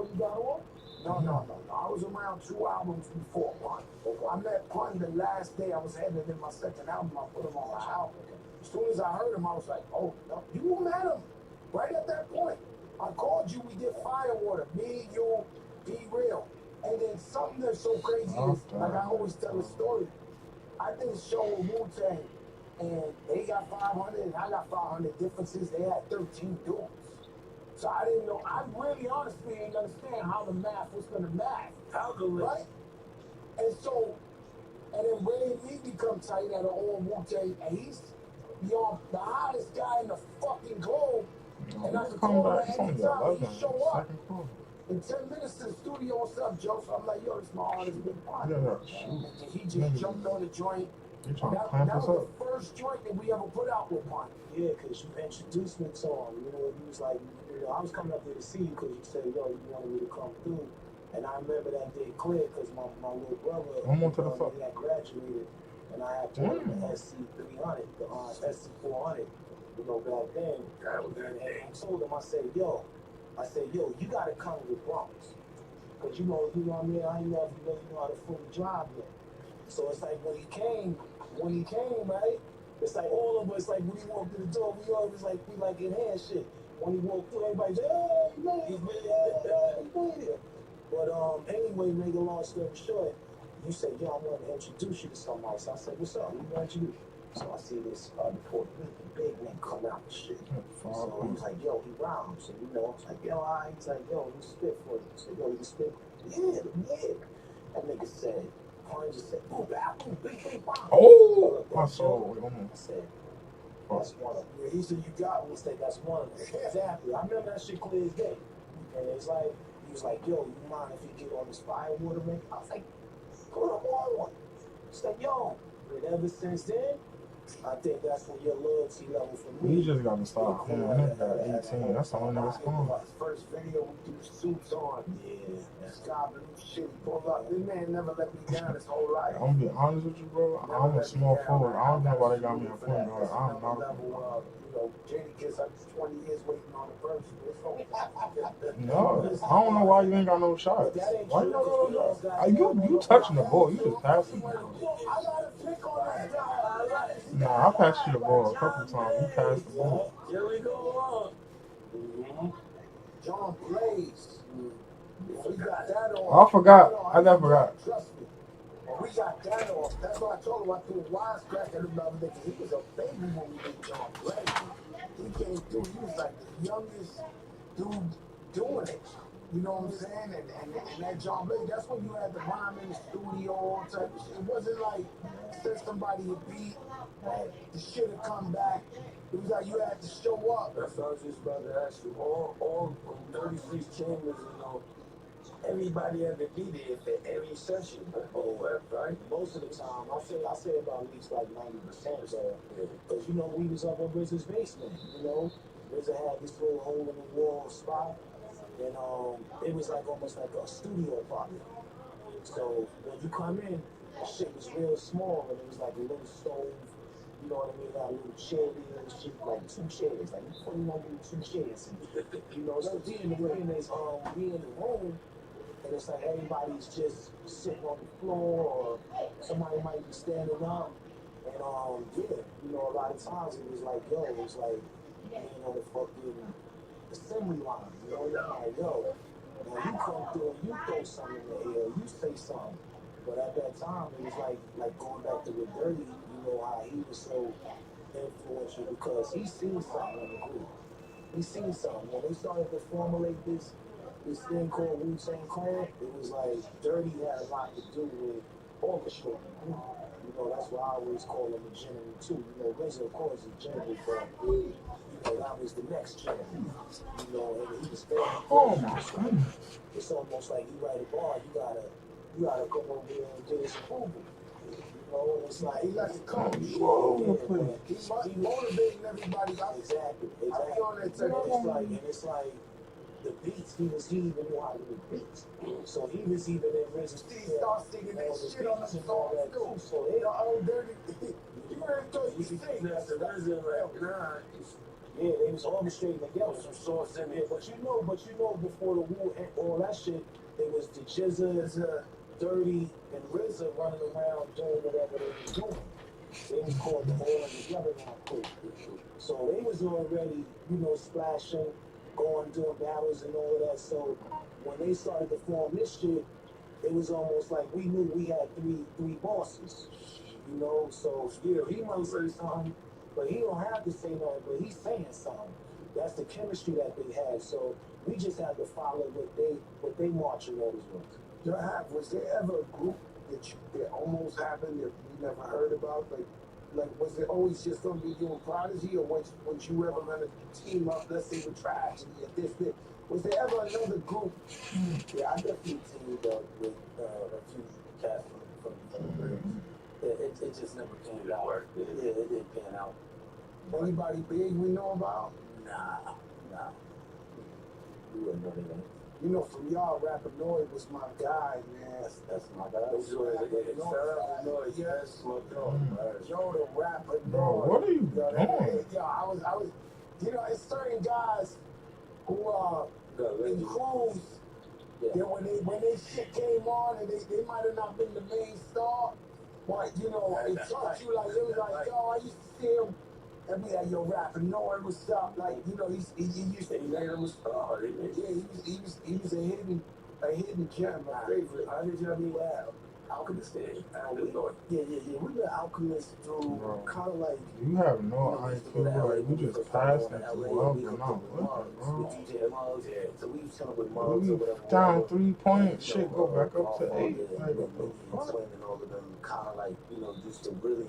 you got on? no. I was around 2 albums before Pun. I met Pun the last day I was editing my second album. I put him on my album. As soon as I heard him, I was like, oh, no, you met him. Right at that point, I called you. We did Firewater. Me, you, Be Real. And then something that's so crazy is, like I always tell a story. I did a show with Wu-Tang, and they got 500, and I got 500 differences. They had 13 duels. So I didn't know. I really honestly didn't understand how the math was going to math. Calculus. Right? And so, and then Ray and me become tight at all Wu-Tang, and he's the hottest guy in the fucking globe. And I could call him anytime he show up. In 10 minutes to the studio, what's up, Joe? So I'm like, yo, this is my artist, Big Pun. And he just jumped on the joint. That was the first joint that we ever put out with Pun. Yeah, because you introduced me to him. You know, he was like, you know, I was coming up there to see you because you said, yo, you wanted me to come through. And I remember that day clear because my little brother, he had graduated. And I had told him the SC300, the SC400, you know, back then. And I told him, I said, yo, you got to come to the Bronx. Because, you know what I mean? I ain't never really know how to fully drive yet. So it's like when he came, right? It's like all of us, like when he walked through the door, we always like, we like in hand shit. When he walked through, everybody's like, hey, he made it. But anyway, make a long story short, you said, yo, I want to introduce you to somebody. So I said, what's up? Who want you? So I see this Puerto Rican big man come out and shit. So he was like, yo, he rhymes. And you know, I was like, yo, all right. He's like, yo, he spit for you. I said, yo, he spit? Yeah. That nigga said, Pun just said, boom, bam, boom, bing, bing, bam. Oh, my soul. I said, that's one of them. He said, you got me. He said, that's one of them. Exactly. I remember that shit clear as day. And it's like, he was like, yo, you mind if you get on this Firewater, man? I was like, put him on one. He's like, yo. And ever since then, I think that's when your loyalty level for me. You just got to stop. Yeah, I got 18. That's the only nigga spawn. First video, we do suits on. Yeah. Sky blue shit. Pull up. This man never let me down his whole life. I'm gonna be honest with you, bro. I'm a small forward. I don't know why they got me a point guard. I'm not a point guard. Jadakiss, I'm 20 years waiting on the first. No, I don't know why you ain't got no shots. Why you don't know no? You touching the ball. You just passing the ball. I gotta pick on that guy. Nah, I passed you the ball a couple times. You passed the ball. Here we go. John Blaze. We got that on. I forgot. I never forgot. Trust me. We got that off. That's why I told him I threw a wisecrack at him the other day because he was a baby when we did John Blaze. He came through. He was like the youngest dude doing it. You know what I'm saying? And that John Blaze, that's when you had the rhyme in the studio, all type of shit. It wasn't like send somebody a beat and the shit would come back. It was like you had to show up. That's what I was just about to ask you. All 36 chambers, you know, everybody had to be there for every session. Right? Most of the time, I say about at least like 90%. So, because you know, we was up in RZA's basement. You know, RZA had this little hole in the wall spot. And it was like almost like a studio apartment. So when you come in, the shit was real small, and it was like a little stove. You know what I mean? Got a little chair there and shit, like 2 chairs. Like you put in like 2 chairs. And, you know, so we in the room, and it's like everybody's just sitting on the floor, or somebody might be standing up. And yeah, you know, a lot of times it was like, yo, it was like being on the fucking assembly line, you know, like, yo, now you come through and you throw something in the air, you say something. But at that time, it was like going back to with Dirty, you know, how he was so influential because he seen something in the group. he seen something. When they started to formulate this thing called Wu-Tang Clan, it was like Dirty had a lot to do with orchestrating. You know, that's why I always call him a general too. You know, RZA of course is general, but you know, that was the next general. You know, and he was very Oh my goodness. it's almost like you write a bar, you gotta go over there and get his approval. You know, it's like He got to come. All over the place. He's motivating everybody else. Exactly. I be on that You know, technique. it's like the beats, he even knew how to do beats. So he was even in RZA's He starts singing that shit on the and all song that too. too. So they Oh, Dirty. You already thought you sing. that's the RZA right now. Yeah, they was orchestrating together. Some sauce in there. But you know, before the war and all that shit, it was the Jizza, Dirty, and RZA running around doing whatever they was doing. They was called the All Together Now crew. So they was already, you know, splashing, going, doing battles and all of that. So when they started to form this shit, it was almost like we knew we had three bosses. You know, so yeah, he might say something, but he don't have to say nothing, but he's saying something. That's the chemistry that they had. So we just had to follow what they marching orders was. Was there ever a group that almost happened that you never heard about? Like was it always just gonna be you and Prodigy, or once you ever gonna team up, let's say with Tragedy or this? Was there ever another group? Yeah, I definitely teamed up with a few cats from the Brits. It just never panned out. Yeah, it didn't pan out. Anybody big we know about? Nah. You wouldn't know that. You know, from y'all, Rapinoid was my guy, man. That's my guy. Yes. My Yo, the Rapinoid. Bro, what are you doing? Yo, I was, you know, it's certain guys who are in crews that when they shit came on and they might have not been the main star, but you know, it touched you like, it was like, yo, I used to see him and be like, yo, Rapinoid, what's up? Like, you know, he used to, made him a star. he was a hidden gem, my favorite. How did y'all be loud? Alchemist did. Yeah. We were Alchemist through kind of like. You have no idea. Like, you just passed into love or not. With DJ Muggs, yeah. So we was chilling with Muggs or We whatever. down 3 points. Shit, go back up to 8. Like, what the fuck? And all of them kind of like, you know, used to really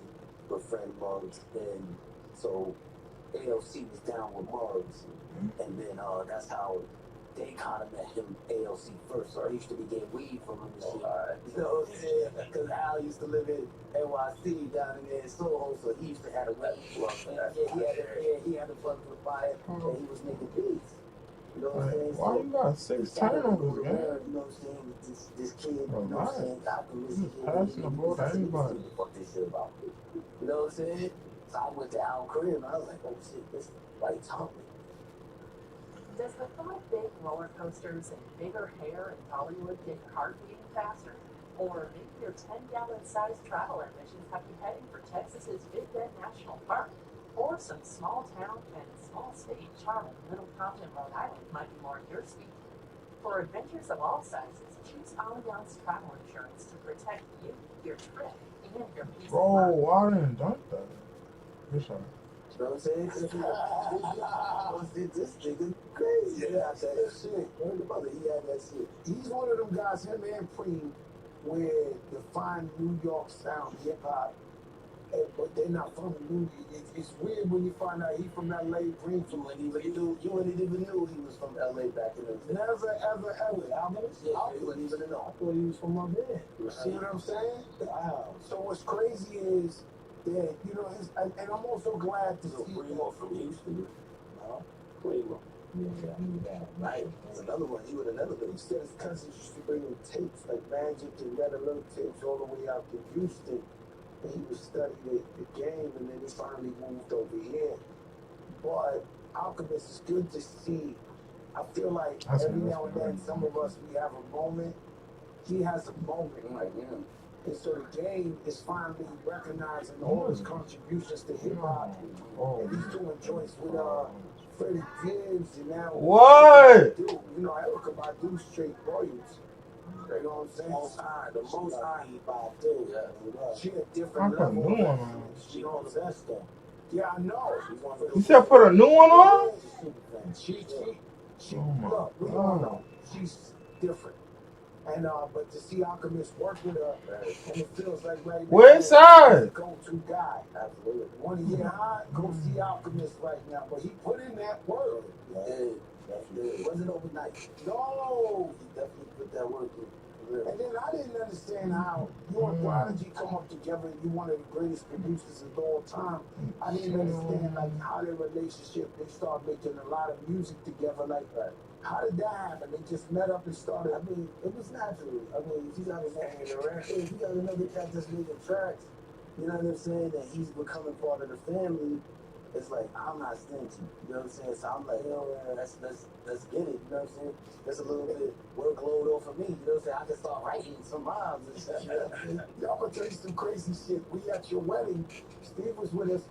befriend Muggs. And so ALC was down with Muggs. And then that's how they kind of met him, ALC first. So I used to be getting weed from him and shit. You know what I'm saying? Because Al used to live in NYC down in there in Soho, so he used to have a rep club. He had a plug for the fire, and he was making beats. You know what I'm saying? Why you got 6 turnovers, man? You know what I'm saying? This kid, you know what I'm saying? Alchemist, Passing the ball to anybody. What the fuck this shit about? You know what I'm saying? So I went to Al crib, and I was like, oh shit, this right talking. Does the thought of big roller coasters and bigger hair in Hollywood get your heart beating faster? Or maybe your 10-gallon sized travel ambitions have you heading for Texas's Big Bend National Park? Or some small town and small state charm in Middle Compton, Rhode Island might be more your speed. For adventures of all sizes, choose Allianz Travel Insurance to protect you, your trip, and your peace of mind. Bro, why didn't dunk that? Good shot. You know what I'm saying? This nigga crazy. Yeah, that shit. Where's the mother? He had that shit. He's one of them guys, him and Preem, where define New York sound hip hop, but they're not from New York. It's weird when you find out he's from LA, Preem from You wouldn't even knew he was from LA back in the day. Never, ever, ever. Alchemist? Yeah, you wouldn't even know. I thought he was from up there. See what I'm saying? Wow. So what's crazy is that, you know, and I'm also glad to see Primo from Houston. No, Primo. Yeah, right. That's another one. He would have never been. He said his cousins used to bring him tapes, like Magic and Red Alert tapes, all the way out to Houston. And he was studying the game, and then he finally moved over here. But Alchemist is good to see. I feel like every now and then, some of us, we have a moment. He has a moment like him. And so the game is finally recognizing all his contributions to hip hop. And he's doing joints with Freddie Gibbs and now What? you know, Erykah Badu straight royals. You know what I'm saying? The most high Badu. She a different level. She on the best though. Yeah, I know. You said put a new one on? She, Oh my look, we all God. know she's different. And but to see Alchemist work with her, and it feels like right now West he's side. the go-to guy. Absolutely. Want to get high? Go see Alchemist right now. But he put in that work. He did. It wasn't overnight. No, he definitely put that work in. And then I didn't understand how you and Prodigy come up together and you one of the greatest producers of all time. I didn't understand like how their relationship, they started making a lot of music together like that. How did that happen? They just met up and started. I mean, it was natural. I mean, if you got a man in the record, if you got another cat that's making tracks, you know what I'm saying, that he's becoming part of the family, it's like, I'm not stingy. You know what I'm saying? So I'm like, yo, man, let's get it. You know what I'm saying? There's a little bit workload off of me. You know what I'm saying? I can start writing some rhymes and shit. Yo, I'm gonna tell you some crazy shit. We at your wedding, Steve was with us,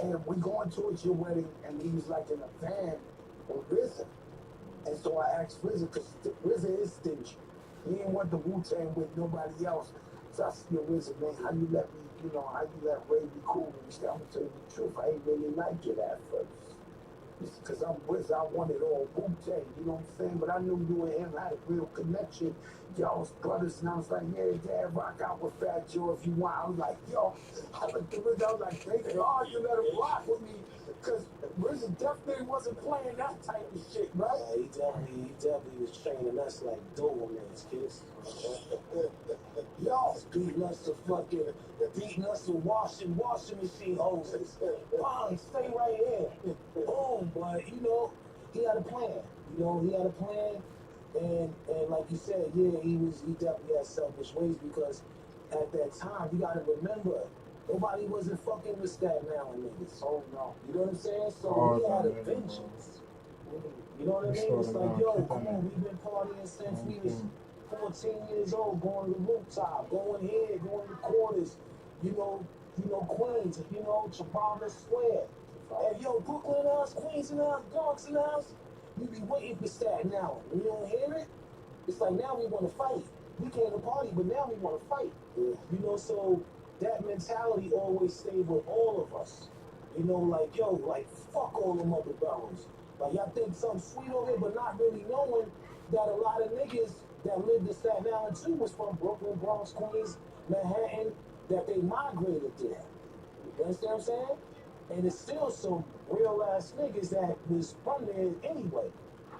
and we going towards your wedding, and he was like in a van with RZA. And so I asked RZA, because RZA is stingy. He ain't want the Wu-Tang with nobody else. So I said, yo, RZA, man, how you let me, how you let Ray be cool with me? He said, I'm gonna tell you the truth. I ain't really like it at first. Because I'm RZA, I wanted all Wu-Tang, you know what I'm saying? But I knew you and him had a real connection. Y'all was brothers, and I was like, yeah, Dad, rock out with Fat Joe if you want. I was like, yo, I looked at RZA, I was like, thank God you let him rock with me. Because RZA definitely wasn't playing that type of shit, right? Yeah, he definitely was training us like Dobermans, kids. Y'all beating us to washing machine hoses. Fine, stay right here. Boom, but he had a plan. He had a plan, and like you said, yeah, he definitely had selfish ways because at that time you gotta remember. Nobody wasn't fucking with Staten Island niggas. Oh no. You know what I'm saying? So he had a vengeance. You know what I mean? It's like, yo, come on, we've been partying since we was 14 years old, going to the rooftop, going here, going to quarters, Queens, Trafalgar Square. And yo, Brooklyn house, Queens in the house, Bronx in the house. You be waiting for Staten Island. When you don't hear it, it's like now we want to fight. We came to party, but now we want to fight. Yeah. So that mentality always stayed with all of us. Like, yo, like, fuck all them other boroughs. Like, y'all think something sweet over here, but not really knowing that a lot of niggas that lived in Staten Island, too, was from Brooklyn, Bronx, Queens, Manhattan, that they migrated there. You understand what I'm saying? And it's still some real-ass niggas that was from there anyway.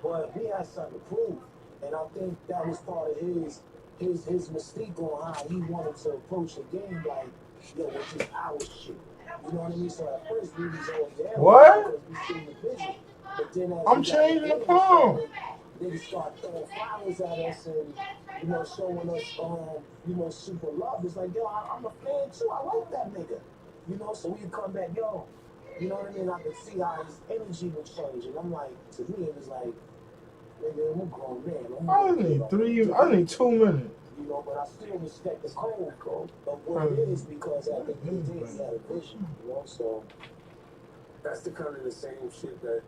But we had something to prove. And I think that was part of his mystique on how he wanted to approach the game, like, yo, which is our shit. You know what I mean? So at first we was all down What? because we seen the vision. But then as I'm changing the palm. niggas start throwing flowers at us and, showing us, super love. It's like, yo, I'm a fan too. I like that nigga. So we come back, yo. You know what I mean? I could see how his energy would change. And I'm like, to me, it was like, nigga, I'm a grown man. I need 2 minutes. But I still respect the code. But what it is, because at the end of the day, he had a vision, so that's the kind of the same shit that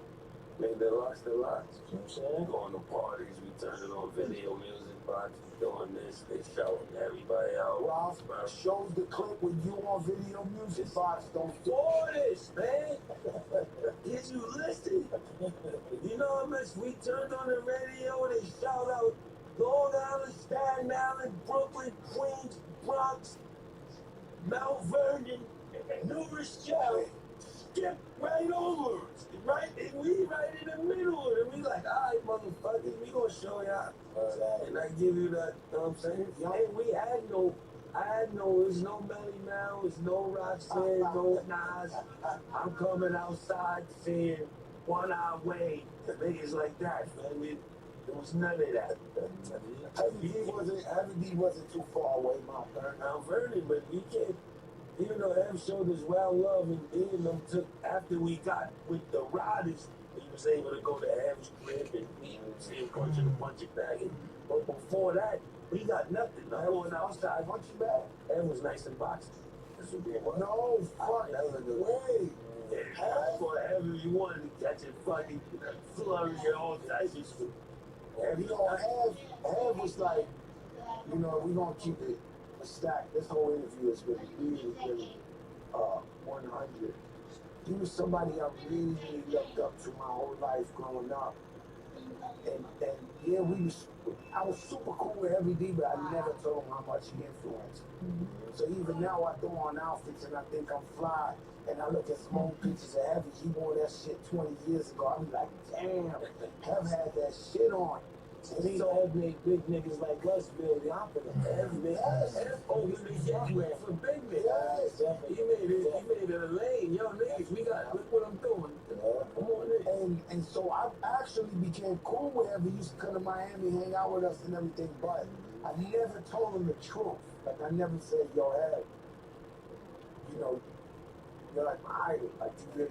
made their lives their lives. You know what I'm saying? Going to parties, we turning on video music boxes, doing this, they shouting everybody out. Ralph shows the clip with you on video music box. Don't do this, man. Did you listen? You know how much we turned on the radio and they shout out Long Island, Staten Island, Brooklyn, Queens, Bronx, Mount Vernon, New Rochelle. Skip right over it, right? And we right in the middle of it. We like, all right, motherfuckers, we gonna show y'all. And I give you that, you know what I'm saying? And there's no Melly Mel, there's no Roxanne, no Nas. I'm coming outside saying, 1 hour away, niggas like that, man. There was none of that. Heavy D wasn't too far away, Mount Vernon, but we can't. Even though Ev showed us wild love and them took after we got with the Riders, he was able to go to Ev's crib and meet him, see him punching a bunch of baggage. But before that, we got nothing. No going outside, punch you back. Ev was nice and boxing. This would be what? No, fuck. That was a good way. Yeah, for Ev, you wanted to catch a fucking flurry and all types of shit. And Ev was like, we're gonna keep it a stack. This whole interview has been really, really 100 he was somebody I really, really looked up to my whole life growing up. And yeah, I was super cool with Heavy D, but I never told him how much he influenced. So even now I throw on outfits and I think I'm fly. And I look at some old pictures of Heavy, he wore that shit 20 years ago. I'm like, damn, Hev had that shit on. And he had made big niggas like us build the opera. Oh, he made everywhere for big niggas. Yes. He made it a lane. Yo, niggas, look what I'm doing. Come on, nigga. And so I actually became cool with Heavy. He used to come to Miami, hang out with us and everything, but I never told him the truth. Like, I never said, yo, Hev, you know, you're like my idol. Like, you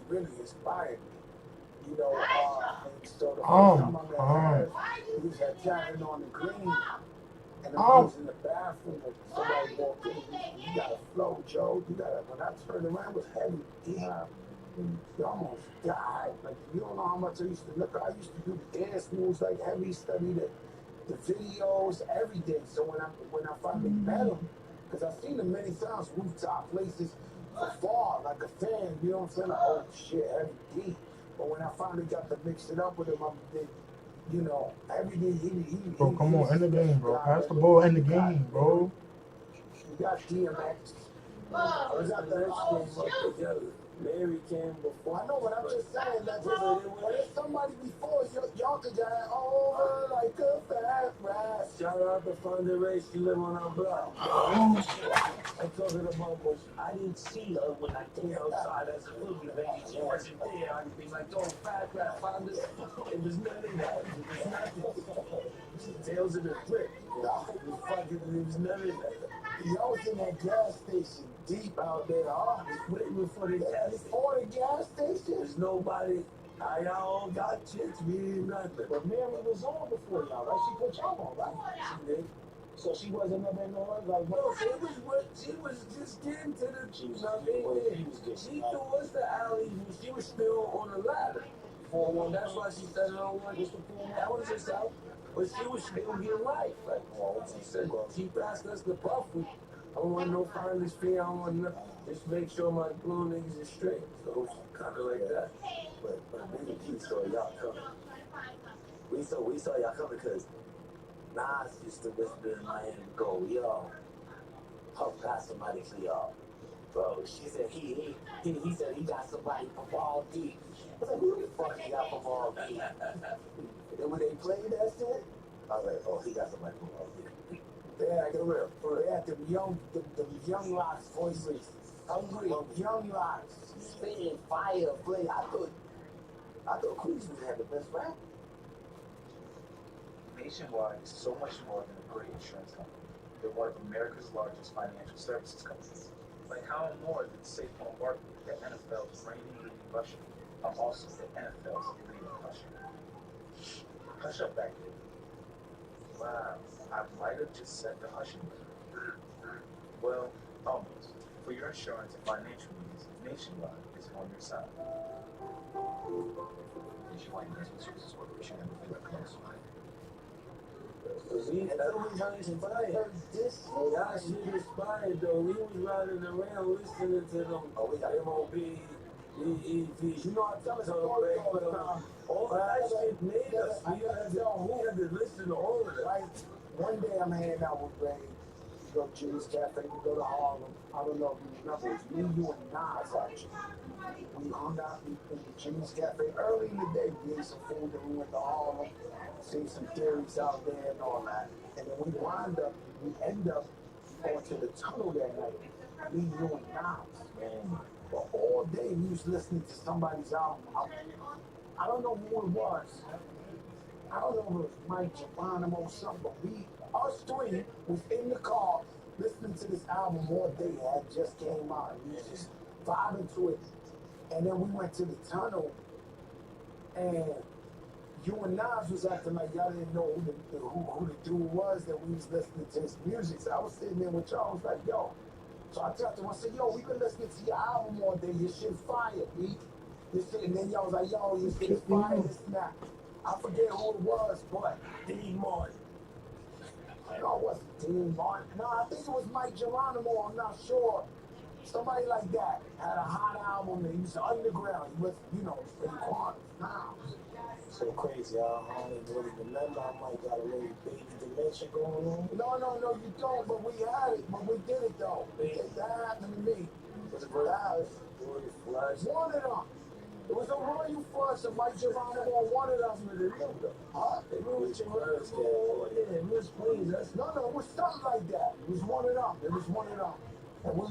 really inspired me. You know, and so the first time I met her, he was at Jackson on the Green, and I was in the bathroom, and somebody walked in, you got a flow, Joe, when I turned around, it was Heavy. He almost died. Like, you don't know how much I used to look. I used to do the dance moves like Heavy, study the videos, everything. So when I finally met him, because I've seen him many times, rooftop places, afar, like a fan, you know what I'm saying? Like, oh shit, Heavy D. But when I finally got to mix it up with him, you know, everything he Bro, come on, end the game, bro. Pass the ball, end the game, bro. You got DMX. I got the X came together. Mary came before. I know, but I'm just saying that there's somebody before y'all could get over like a fat rat. Shout out to Fonda Ray, she live on our block. I'm talking about, I didn't see her when I came outside as a little baby. She wasn't there. I'd be like, oh, fat rat, Fonda. It was none of that. It was nothing. Tales of the Brick. It was none of that. Y'all was in that gas station deep out there. I was waiting for the gas station. There's nobody. Y'all got chicks, we ain't nothing. But Mary was on before y'all, right? She put y'all on, right? She did. So she wasn't never in the hood, like, no, she was just getting to the she threw us the alley. She was still on the ladder. That's why she said, I don't want this to pull that was just out. But she was still getting life. Like, she said, she passed us the puff. I don't want no finder's fee. I don't want nothing. Just make sure my blue niggas are straight. So kind of like that. But Biggie P saw y'all coming. We saw y'all coming because Nas used to whisper in Miami, go, yo, Puff got somebody for y'all. Bro, she said he said he got somebody for Ball D. I was like, who the fuck he got for Ball D? And when they played that shit, I was like, oh, he got somebody for Ball D. They had them young locks voices. Hungry, young locks, spitting fire, play. I thought Queensbridge had the best rap. Nationwide is so much more than a great insurance company. They're one of America's largest financial services companies. Like how more than Safe Home Barkley, the NFL's reigning leading rusher, are also the NFL's leading rusher. Hush up back there. Wow, I might have just said the hushing word. Well, almost. For your insurance and financial needs, Nationwide is on your side. Nationwide Investment Services Corporation and the close. Y'all shit inspired though. We was riding around listening to them. Oh, we got MOB, EEV. You know, I tell a story all the time. All that shit made us. We had to listen to all of it. Right? One day I'm hanging out with Ray. We go to Jimmy's Cafe, we go to Harlem. I don't know if you remember, it was me, you, and Nas actually. We hung out in Jimmy's Cafe early in the day. We ate some food, then we went to Harlem, seen some theories out there and all that. And then we end up going to the tunnel that night. Me, you, and Nas, man. But all day we was listening to somebody's album. I don't know who it was. I don't know if it was Mike Geronimo or something, but us three was in the car listening to this album all day. It had just came out. We was just vibing to it. And then we went to the tunnel, and you and Nas was acting like y'all didn't know who the dude was that we was listening to his music. So I was sitting there with y'all. I was like, yo. So I talked to him. I said, yo, we been listening to your album all day. Your shit fire, B. Your shit. And then y'all was like, yo, your shit is fire, this and that. I forget who it was, but Dean Martin. No, it wasn't Dean Martin. No, I think it was Mike Geronimo. I'm not sure. Somebody like that had a hot album. He was underground. He was, Raekwon. Nah. So crazy. I don't even really remember. I might got a little baby dementia going on. No, you don't. But we had it. But we did it though. That happened to me. Was it Royal Flush? One of them. It was a Royal Flush and Mike Geronimo. One of them. Remember? Huh? They were with your yeah, Miss Please. No, it was something like that. It was one of them. It was one of them. And we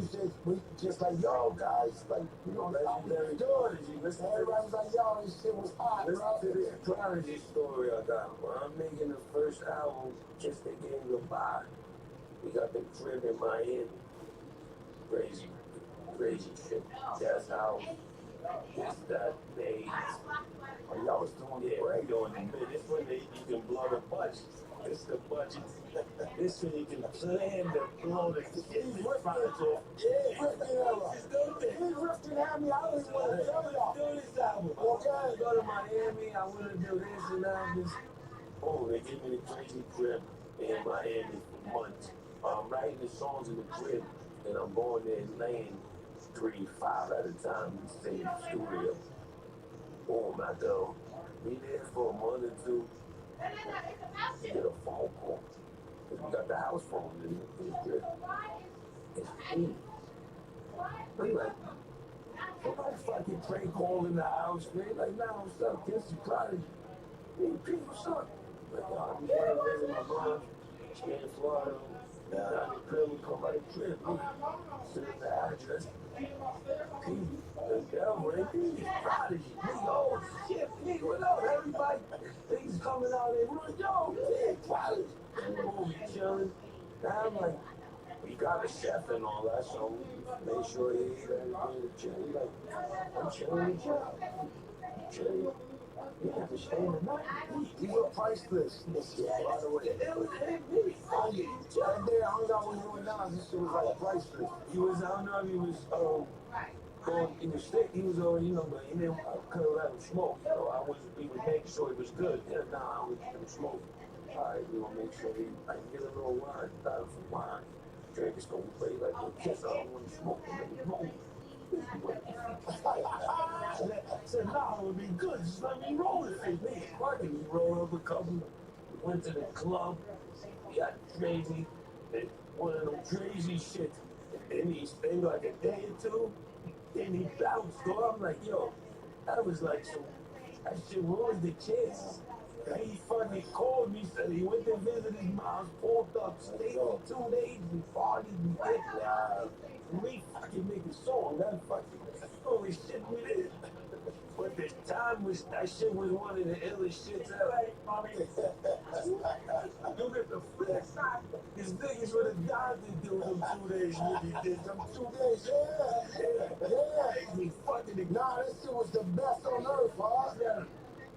just like, yo, guys, like, legendary good. Everybody was like, yo, this shit was hot, bro. Listen to this Prodigy story I got. When I'm making the first album, Just Again Goodbye, we got the crib in Miami. Crazy shit. That's how it's that they. Oh, y'all was doing great doing it. This one you can blow the budget. This is the budget. This one you can plan to blow the he's ripping off. Yeah, he's ripping at me. I don't even want to tell y'all. Do this album. Okay, go to Miami. I want to do this and that. Oh, they give me the crazy crib in Miami for months. I'm writing the songs in the crib, and I'm going there and laying 3, 5 at a time in the same studio. Boom, I go. Be there for a month or two. Get a phone call. We got the house phone in the crib. It's me. We like, somebody fucking prank call in the house, man. Like, nah, what's up? Kiss the Prodigy. Hey, Pete, what's up? Like, I'm just going to visit my mom. She's in Florida. Now, the crib would come by the crib. Send the address. Pete, the devil, right? Pete, Prodigy. Oh, shit, Pete, what up? Everybody, things coming out there. We're like, yo, Pete, Prodigy. We'll be chilling. Now I'm like, we got a chef and all that, so we make sure he ate everything chilling. Like, I'm chilling. Chilling. You have to stay in the night. These are priceless. By the way, it was me. Right there, I hung out with you and Nas. This shit was like priceless. He was, I don't know if he was, going in the stick. He was already, but he didn't, I couldn't let him smoke. We was making sure he was good. Yeah, I was going to smoke. All right, we gonna make sure I can get a little wine, some wine. Drink is gonna play like a kiss. I don't want to smoke him. I said, nah, it would be good. Just let me roll it. Me, fucking, we rolled up a couple. We went to the club. We got crazy. One of them crazy shit. And he stayed like a day or two. Then he bounced. So I'm like, yo, that was like some. That shit ruined the chances. He fucking called me, said he went to visit his mom, pulled up, stayed for 2 days, and partied and did live. We fucking make a song, that fucking holy shit we did. But the time was, that shit was one of the illest shits ever. You get the flex. His niggas would have died to do them 2 days when he did them 2 days. Yeah. He fucking, nah, that shit was the best on earth, huh? Yeah.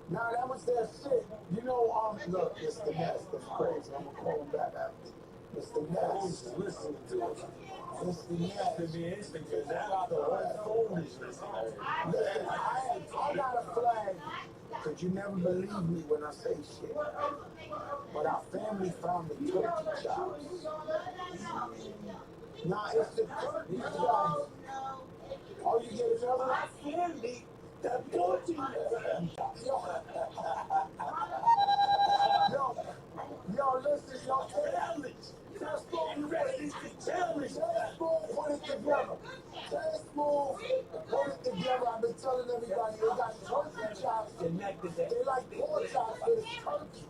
Nah, that was that shit. Look, it's the Nest. That's crazy. I'm gonna call him back after. It's the Nest. Listening to it. It's the Nest. To be instant, because that out the whole phone is listening. Listen, I got a flag, because you never believe me when I say shit. But our family found the turkey chops. Nah, it's the turkey chops. All you get is another family. That torture. Yo, listen, yo, challenge. Transform ready to challenge. Transform, put it together. Transform, put it together. I've been telling everybody they got turkey chops connected. They like pork chops, but it's turkey.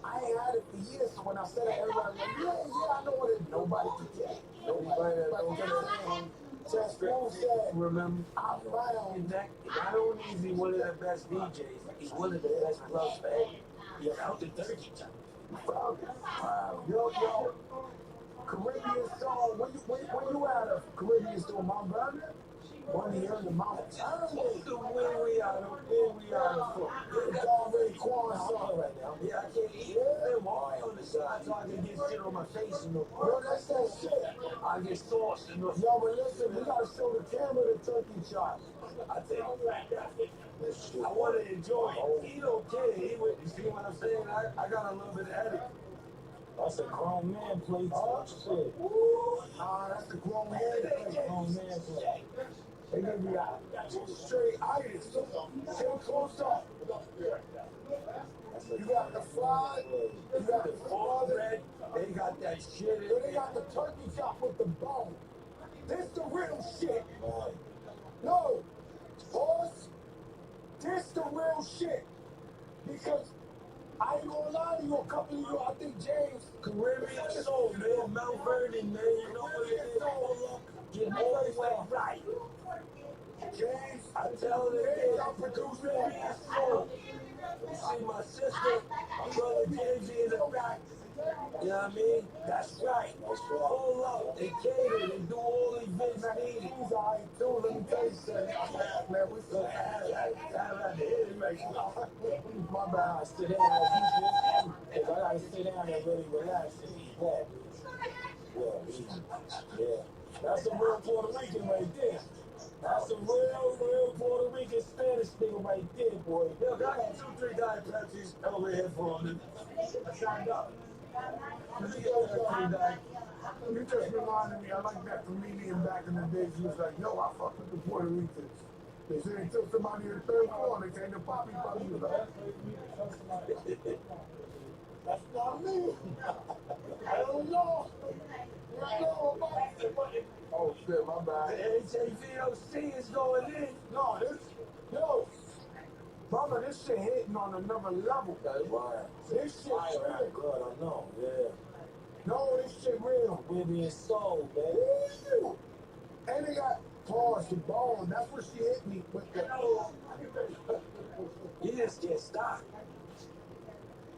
I ain't had it for years, so when I said it, everybody was like, yeah, I know what it is. Nobody can get it. Nobody can get it. Transform said, remember, I found that not only is he one of the best DJs, he's one of the best club fans. He found the turkey chop. He found it. Wow. Yo, Caribbean song. When you at a Caribbean store, Mount Vernon? One here in the mountains. I don't know where we are from. It's already Quan song right now. Yeah, I can't eat them all on the side so I can get shit on my face. Yo, that's that shit. I get sauce. Yo, but listen, we gotta show the camera the turkey chop. I tell you, I want to enjoy it. He don't care. You see what I'm saying? I got a little bit of headache. That's a grown man play. Oh, shit. Nah, that's the grown man play. Grown man play. They give you that straight itis. Get close up. You got the fried, you got the cornbread. They got that shit in then they got the turkey chop with the bone. This the real shit. No, horse, this the real shit. Because I ain't gonna lie to you, a couple of you, I think James, Caribbean soul, man. Mount Vernon, man. You know what it is. Hold up. Get all the way right. James, I tell them, James, I produce Caribbean soul. You see my sister, my brother James in the back. You know what I mean? That's right. Hold up. They cater. They do all the events needed. He's all right too. Let me tell you something. Man, we still have My bad. I sit down as usual. Because I gotta sit down and really relax and eat that. Yeah. That's a real Puerto Rican right there. That's a real Puerto Rican Spanish nigga right there, boy. Yo, I got 2-3 Diet Pepsis over here for me. I signed up. You just reminded me, I like that comedian back in the days. He was like, yo, I fuck with the Puerto Ricans. They say until somebody in the third floor, they came to Poppy. That's not me. I don't know. I know about it. Oh shit, my bad. The HAVOC is going in. No, yo, brother, this shit hitting on another level. This shit real. Good, I know, yeah. No, this shit real. Caribbean soul, man. Woo! And they got paws to bone. That's what she hit me with the. You just can't stop.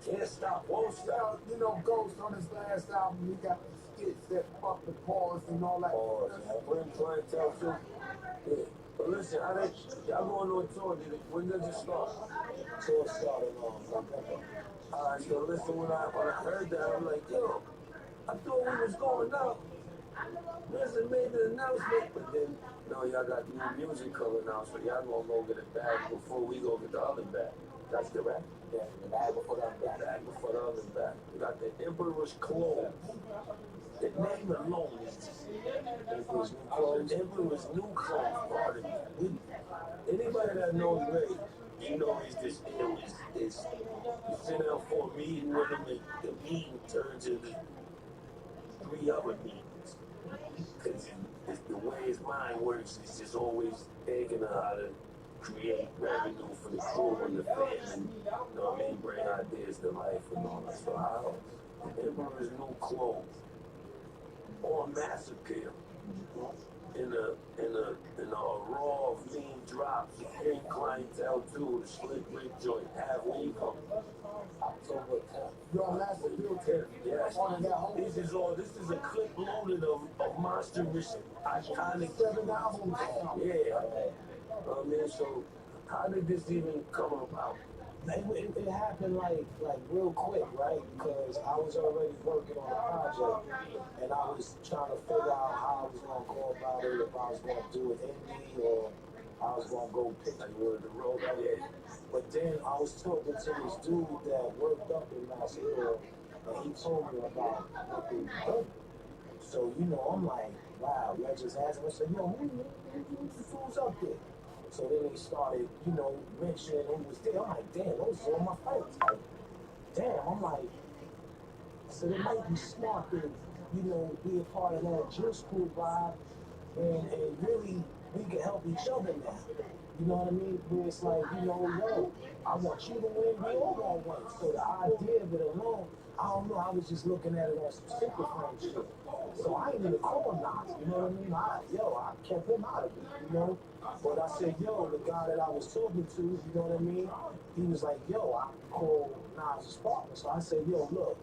Can't stop, won't stop. You know, Ghost on his last album, he got the skits that fuck the paws and all that. Bring clientele too. Yeah. But listen, y'all going on tour? When does it start? Tour started on November. Alright, so listen, when I heard that, I'm like, yo, I thought we was going out. Listen, made the announcement, but then, no, y'all got new music coming out, so y'all gonna go get it back before we go get the other bag. That's correct? Yeah, the bag before the other bag. Bag before the other bag. We got the Emperor's Clothes. The name alone is Emperor's New Clothes. Emperor's New Clothes, pardon me. Anybody that knows Ray, you know he's this, you sit down for a meeting with him, and the meeting turns into 3 other meetings. Because the way his mind works, it's just always thinking of how to create revenue for the crew and the fans, and you know what I mean, bring ideas to life and all that. So how Emperor's New Clothes on mass appeal in a raw lean drop, securing clientele too, the Slick Rick joint, halfway come. October 10th. You're on last appeal tape. Yes. This is a clip loaded of monstrous iconic 7 albums. Yeah. I mean, so how did this even come about? It happened like real quick, right? Because I was already working on a project, and I was trying to figure out how I was gonna go about it, if I was gonna do it indie or I was gonna go pick the road I did. But then I was talking to this dude that worked up in Mass Hill, and he told me about what they did. So I'm like, wow. I just asked him. I said, yo, who the fools up there? So then they started, mentioning who was there. I'm like, damn, those are all my friends. Like, damn, I'm like, so it might be smart to, be a part of that Jill School vibe, and really, we can help each other now. You know what I mean? Where it's like, yo, I want you to win, we all gonna win. So the idea of it alone, I don't know, I was just looking at it on some simple friendship. So I ain't even call Nas, you know what I mean? I kept him out of it, But I said, yo, the guy that I was talking to, you know what I mean? He was like, yo, I call Nas' partner. So I said, yo, look,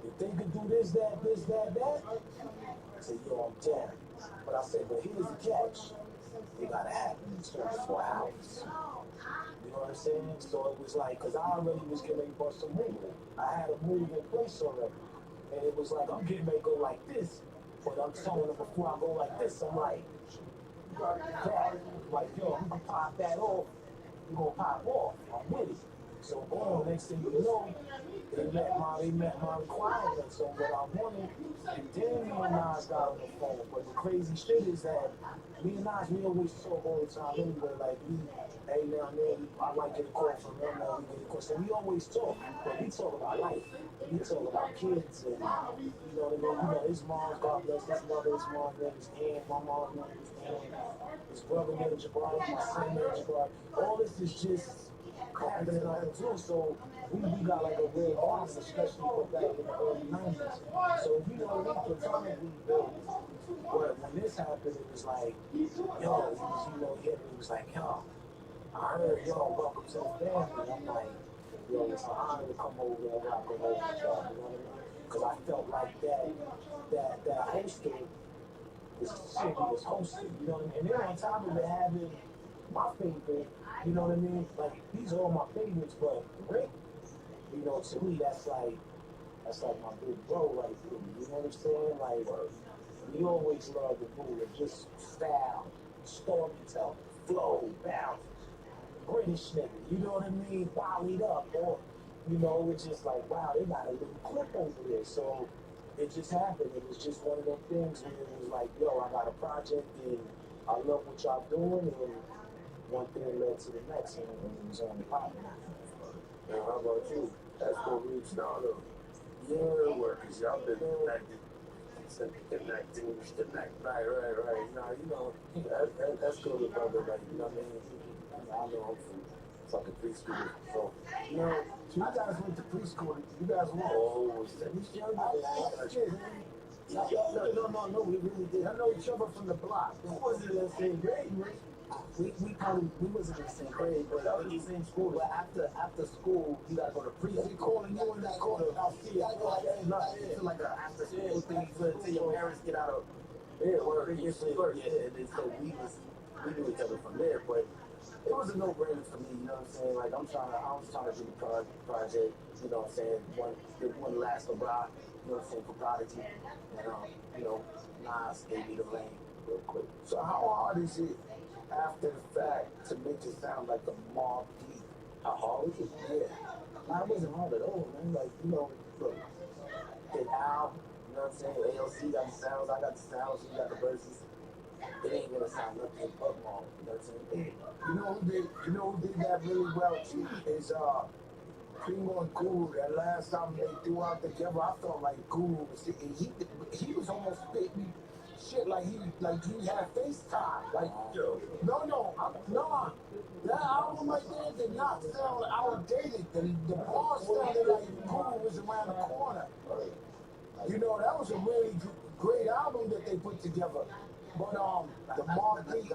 if they could do this, that, I said, yo, I'm down. But I said, but here's the catch. It gotta happen in 24 hours. You know what I'm saying? So it was like, because I already was getting ready to bust a move. I had a move in place already. And it was like, I'm getting ready to go like this. But I'm telling them before I go like this, I'm like, yo, we can pop that off. We're gonna pop off. I'm with it. So, boom, next thing you know, they met my requirements. So what I wanted, and then me and Nas got on the phone. But the crazy shit is that me and Nas, we always talk all the time anyway. Like hey now and then, I might get a call from him, now we get a call. So we always talk, but we talk about life. We talk about kids and you know what I mean. You know his mom, God bless his mother, his mom name is Ann, my mom name is Ann, his brother named Jabari, my son named Jabari. All this is just happening on the too. So we got like a real bond, especially for back in the early 90s. So you know we platonically built. But when this happened, it was like, yo, it was, you know, it was like, yo, I heard y'all welcome to the family. I'm like, yo, it's an honor to come over and rock and roll with y'all, you know what I mean? Because I felt like that hosting was shit he was hosting, you know what I mean? And then on top of it having my favorite, you know what I mean? Like, these are all my favorites, but Rick, you know, to me, that's like my big bro right there, you know what I'm saying? Like, we always love the move of just style, storytelling, flow, bounce. British nigga, you know what I mean? Wowed up, or you know, it's just like, wow, they got a little clip over there. So it just happened. It was just one of them things where it was like, yo, I got a project and I love what y'all doing, and one thing led to the next, and it was on the pop. Now, how about you? That's what reached out of. Yeah, Workers, y'all been connected. Right. now you know that's good with brother, like you know what I mean. I know I'm from fucking preschool, so you know, you guys went to preschool. You guys went. Oh, We No, we really did. I know each other from the block. We wasn't in the same grade, right? We wasn't in the same grade, but I was in the same school. But after school, you gotta go to preschool. We calling you in that corner. You gotta go like a after school thing until your parents get out of. Yeah, word. Yeah, and then so we knew each other from there, but it was a no-brainer for me, you know what I'm saying? Like I was trying to do the project, you know what I'm saying? One last rock, you know what I'm saying, for Prodigy, and you know, Nas gave me the lane real quick. So how hard is it after the fact to make it sound like a Mobb Deep? How hard is it? Yeah. Nah, it wasn't hard at all, man. Like, you know, look, get Al, you know what I'm saying? ALC got the sounds, I got the sounds, you got the verses. It ain't gonna sound nothing but Mobb, you know what I'm saying? You know who did that really well too is Primo and Guru. That last time they threw out together, I felt like Guru was he was almost spitting shit like he had FaceTime. Like no, that album right there did not sound outdated. The bar sounded like Guru was around the corner. You know, that was a really great album that they put together. But the Mobb Deep,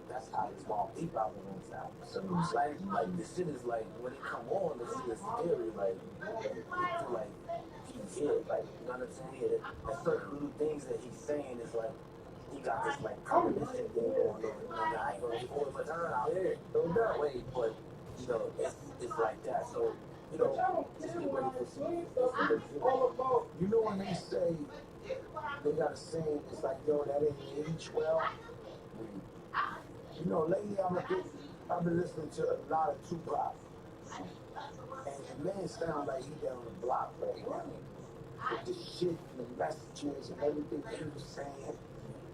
that's how this Mobb Deep album went down. So it's like this shit is like when it come on, this shit is scary. Like you feel like he's here. Like you know what I'm saying? And certain little things that he's saying is like he got this like premonition thing going on. I ain't gonna spoil my turn out there. No that way, but you know it's like that. So you know, just get ready for some. You know when they say they got a saying, it's like, yo, that ain't age well. You know, lately I've been listening to a lot of Tupac, and the man sound like he down the block right now. With the shit and the messages and everything he was saying,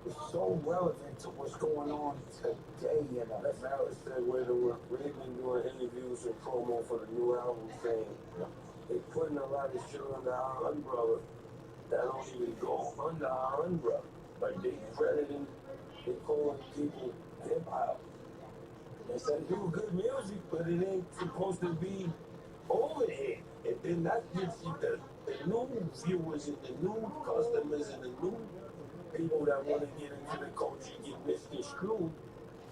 it's so relevant to what's going on today. You know, That's how it said where they've been doing interviews and promo for the new album, saying they putting a lot of shit under our umbrella that don't even go under our umbrella. Like they crediting, they calling people hip hop. They said do good music, but it ain't supposed to be over here. And then that gets you the new viewers and the new customers and the new people that want to get into the culture get misconstrued.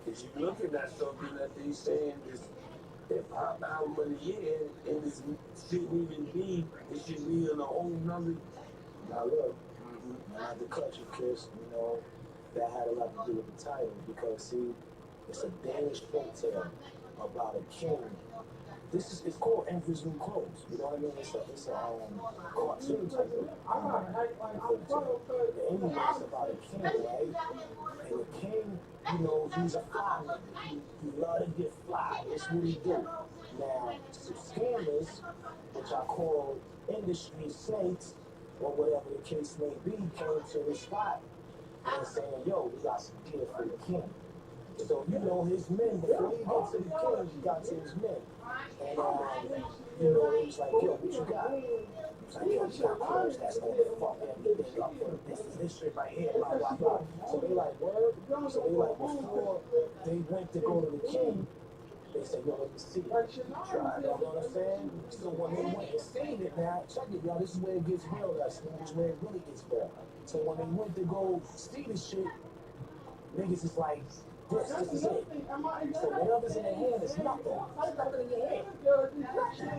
Because you're looking at something that they saying is hip hop album of the year, and it shouldn't even be. It should be in a whole nother. Now look, not to cut you, Chris, you know, that had a lot to do with the title because see, it's a Danish folktale about a king. It's called Emperor's New Clothes. You know what I mean? It's a cartoon type of folktale. Anyway, it's about a king, right? And the king, you know, he's a fly nigga. He love to get fly. That's what he do. Now, some scammers, which which I call industry snakes, or whatever the case may be, came to the spot and saying, yo, we got some gear for the king. So, you know, his men, before he got to the king, he got to his men. And, you know, he was like, yo, what you got? He's like, yo, you got clothes that's gonna fuck everything up. This shit right here, blah, blah, blah. So they like, word? So they like, before they went to go to the king, they said, yo, let me see it. Try it, you know what I'm saying? So when they went and seen it, now, check it, y'all, this is where it gets real, this is where it really gets real. So when they went to go see the shit, niggas is like, this is it. So whatever's in their hand is nothing. There's nothing in your hand. Nothing,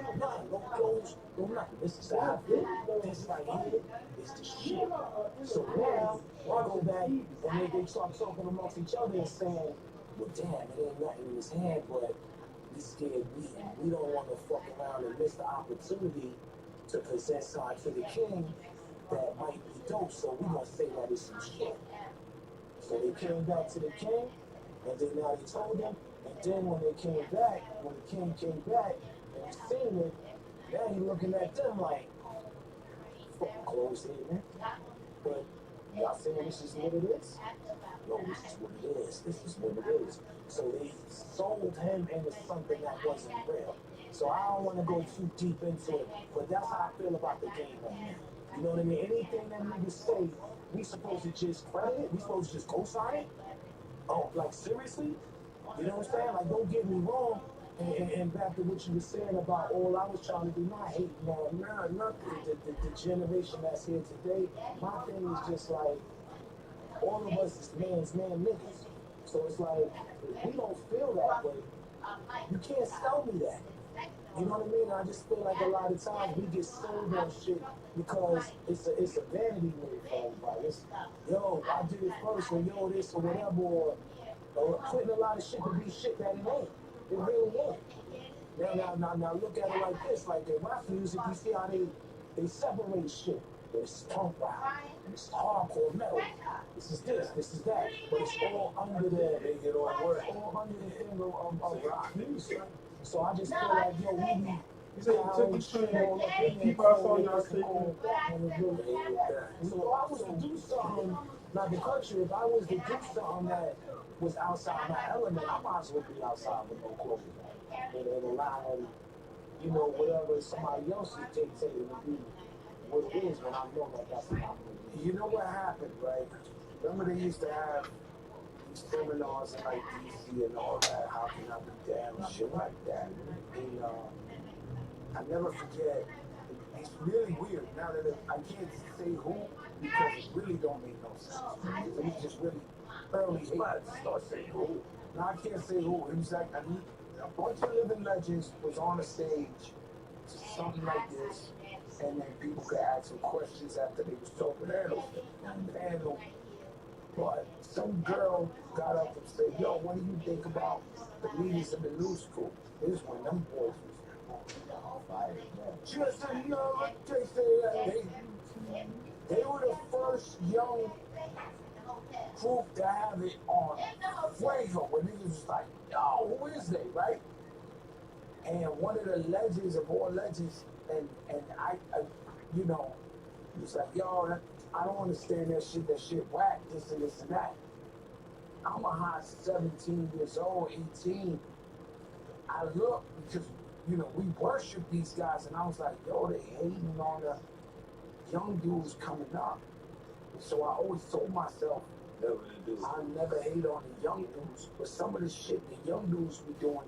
no clothes, no nothing. This is the outfit. This right here is the shit. So now, I go back and they start talking amongst each other and saying, well, damn, it ain't nothing in his hand, but we scared we don't want to fuck around and miss the opportunity to present something to the king that might be dope, so we gonna say that it's some shit. So they came back to the king, and then now they told him, and then when they came back, when the king came back and he seen it, now he looking at them like, fucking close here, man. But y'all saying this is what it is? No, this is what it is. This is what it is. So they sold him into something that wasn't real. So I don't want to go too deep into it, but that's how I feel about the game right now. You know what I mean? Anything that niggas say, we supposed to just credit it? We supposed to just co-sign it? Oh, like seriously? You know what I'm saying? Like, don't get me wrong. And back to what you were saying about all I was trying to do, not hating on, nothing. The generation that's here today, my thing is just like, all of us is man's man niggas. So it's like, if we don't feel that way, you can't sell me that. You know what I mean? I just feel like a lot of times we get sold on shit because it's a vanity move for everybody. It's, yo, I did it first, or yo, this, or whatever, or putting a lot of shit to be shit that it ain't. It really ain't. Now look at it like this, like in rap music, you see how they separate shit. There's punk rap, there's hardcore metal, this is that, but it's all under the thing of rock music. So I just feel like, yo, we be He said you took the train. People I saw y'all taking. So if I was to do something, not the country, if I was to do something that was outside my element, I might as well be outside with no clothes and allow, you know, whatever somebody else is dictating to be what it is when I know that that's not me. You know what happened, right? Remember they used to have these seminars in like DC and all that, how can I be down and shit like that. And I never forget, it's really weird now that I can't say who because it really don't make no sense. It's just really early to start saying who. Now I can't say who. It was like a bunch of living legends was on a stage, something like this, and then people could ask some questions after they was talking panel. But some girl got up and said, yo, what do you think about the leaders of the new school? This is when them boys was fired. She said, no, they say they were the first young group to have it on Fuego, where niggas was like, yo, who is they, right? And one of the legends of all legends, and I you know, he was like, yo, I don't understand that shit whack, this and this and that. I'm a hot 17 years old, 18. I look because, you know, we worship these guys, and I was like, yo, they hating on the young dudes coming up. And so I always told myself, I never hate on the young dudes, but some of the shit the young dudes be doing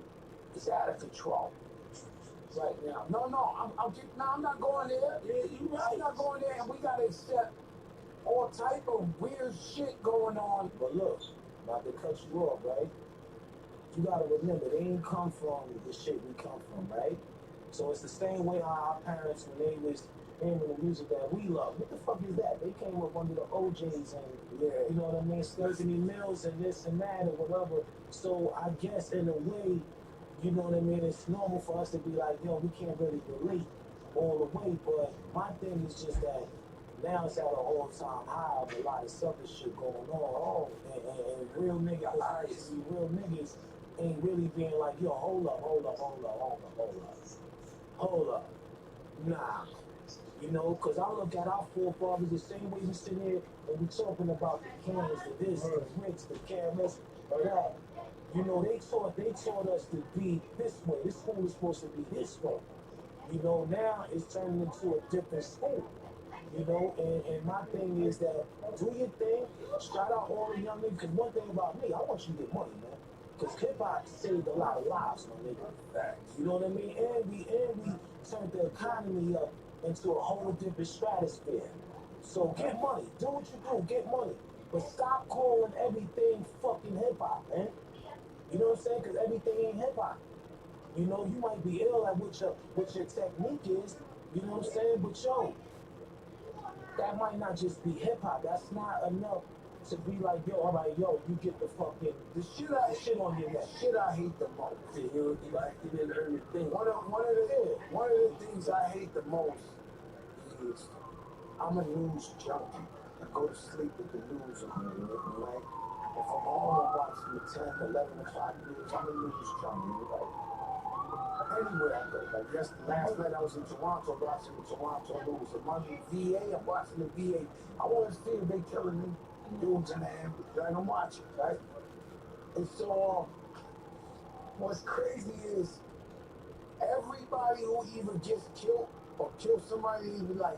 is out of control right now. I'm not going there. I'm not going there, and we gotta accept all type of weird shit going on. But look, not to cut you off, right? You gotta remember, they ain't come from the shit we come from, right? So it's the same way how our parents, when they was hearing the music that we love, what the fuck is that? They came up under the OJs and, yeah, you know what I mean, Stephanie Mills and this and that and whatever. So I guess in a way, you know what I mean, it's normal for us to be like, yo, we can't really relate all the way, but my thing is just that now it's at an all-time high of a lot of selfish shit going on. And real niggas, obviously real niggas ain't really being like, yo, hold up. Nah. You know, because I look at our forefathers the same way we sit here and we talking about the cans, the this, the bricks, the cameras, or that. You know, they taught us to be this way. This school is supposed to be this way. You know, now it's turning into a different school. You know, and my thing is that do your thing, shout out all the young niggas, because one thing about me, I want you to get money, man. Because hip hop saved a lot of lives, my nigga. You know what I mean? And we turned the economy up into a whole different stratosphere. So get money, do what you do, get money. But stop calling everything fucking hip hop, man. You know what I'm saying? Because everything ain't hip hop. You know, you might be ill at what your technique is, you know what I'm saying? But yo, that might not just be hip hop. That's not enough to be like, yo, all right, yo, you get the fucking the shit on your neck. Shit I hate the most. You didn't earn your thing. One of the things I hate the most is I'm a news junkie. I go to sleep with the news on me, right? If I'm home, I'm watching the 10, 11 o'clock news. I'm a news junkie, right? Anywhere I go, like last night I was in Toronto watching the Toronto news. I'm on the VA, I'm watching the VA. I want to see if they killing me dudes in the ambulance, right? I'm watching, right? And so, what's crazy is everybody who either gets killed or kills somebody, they be like,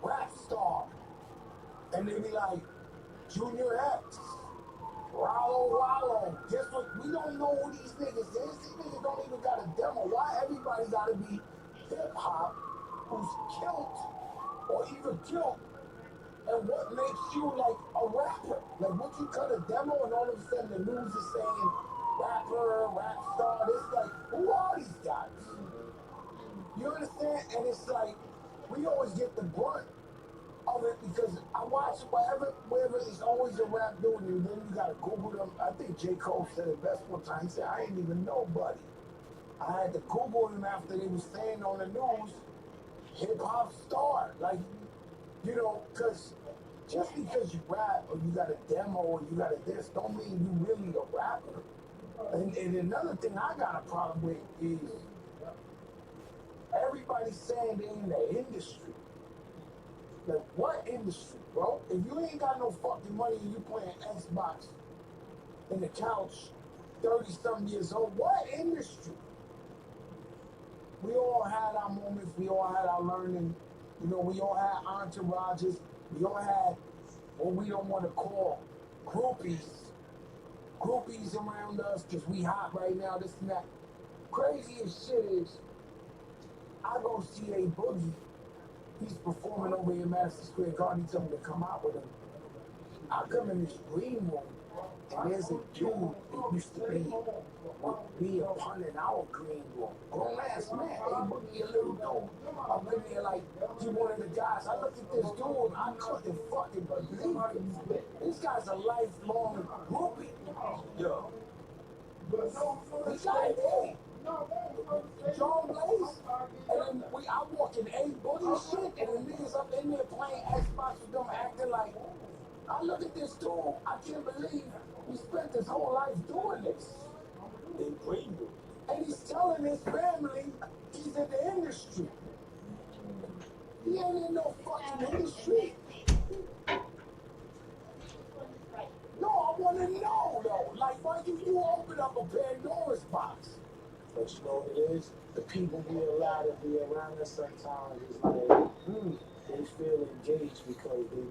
rap star. And they be like, Junior X, Rollo. Guess what? We don't know who these niggas is. These niggas don't even got a demo. Why everybody gotta be hip hop who's killed or either killed? And what makes you like a rapper? Like, what you cut a demo and all of a sudden the news is saying rapper, rap star. It's like, who are these guys? You understand? And it's like, we always get the brunt of it because I watch wherever it's always a rap doing it. Then you gotta Google them. I think J. Cole said it best one time. He said, I ain't even nobody. I had to Google him after they was saying on the news, hip hop star. Like, you know, because just because you rap or you got a demo or you got a this, don't mean you really a rapper. And another thing I got a problem with is everybody's saying they in the industry. Like, what industry, bro? If you ain't got no fucking money and you playing Xbox in the couch, 30-something years old, what industry? We all had our moments. We all had our learning. You know, we all had entourages. We all had what we don't want to call groupies. Groupies around us because we hot right now, this and that. Crazy as shit is, I go see A Boogie. He's performing over here in Madison Square Garden. He told me to come out with him. I come in this green room, and there's a dude that used to be with me upon in our green room. Grown ass man, A Boogie, a little dude. I'm in there like, he one of the guys. I looked at this dude, I couldn't fucking believe it. This guy's a lifelong groupie. Yo. He's like, hey. John Blaze, and then I walk in A Boogie shit, and the niggas up in there playing Xbox with them acting like, I look at this dude, I can't believe he spent his whole life doing this. And he's telling his family he's in the industry. He ain't in no fucking industry. No, I want to know though, like why you open up a Pandora's box? But you know what it is? The people we allow to be around us sometimes is like, they feel engaged because they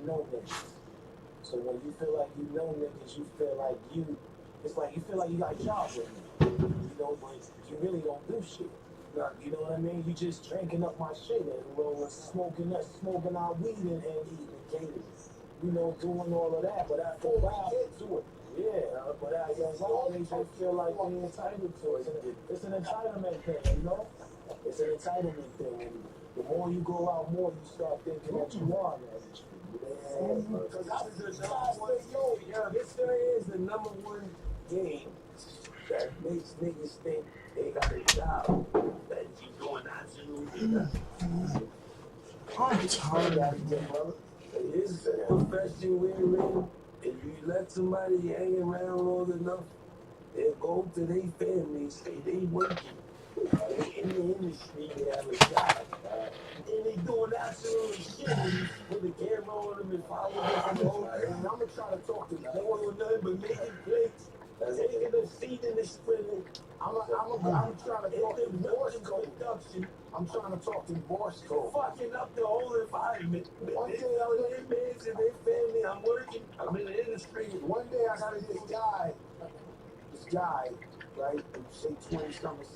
know niggas. So when you feel like you know niggas, you feel like it's like you feel like you got jobs with me. You know, but you really don't do shit. You know what I mean? You just drinking up my shit and rolling, smoking our weed and eating the gators. You know, doing all of that. But after a while, do it. Yeah, but at a young age, they feel like they're entitled to it. It's an entitlement thing, you know? It's an entitlement thing. And the more you go out, more you start thinking that you are in that industry. Because this is the number one game that makes niggas think they got a job that you doing absolutely I'm tired. It's the profession we're in. If you let somebody hang around long enough, they'll go to their families, say they working. in the industry, they have a shot. And they doing absolute shit. You put the camera on them and follow them from the whole thing. And I'm gonna try to talk to them. They don't do nothing but making plates, taking the seat in the sprinter. I'm trying to talk to Borsco. Production. I'm trying to talk to Borsco. Fucking up the whole environment. One They day tell their kids and their family, I'm working, I'm in the industry. One day I got this guy, right, who say 20 something,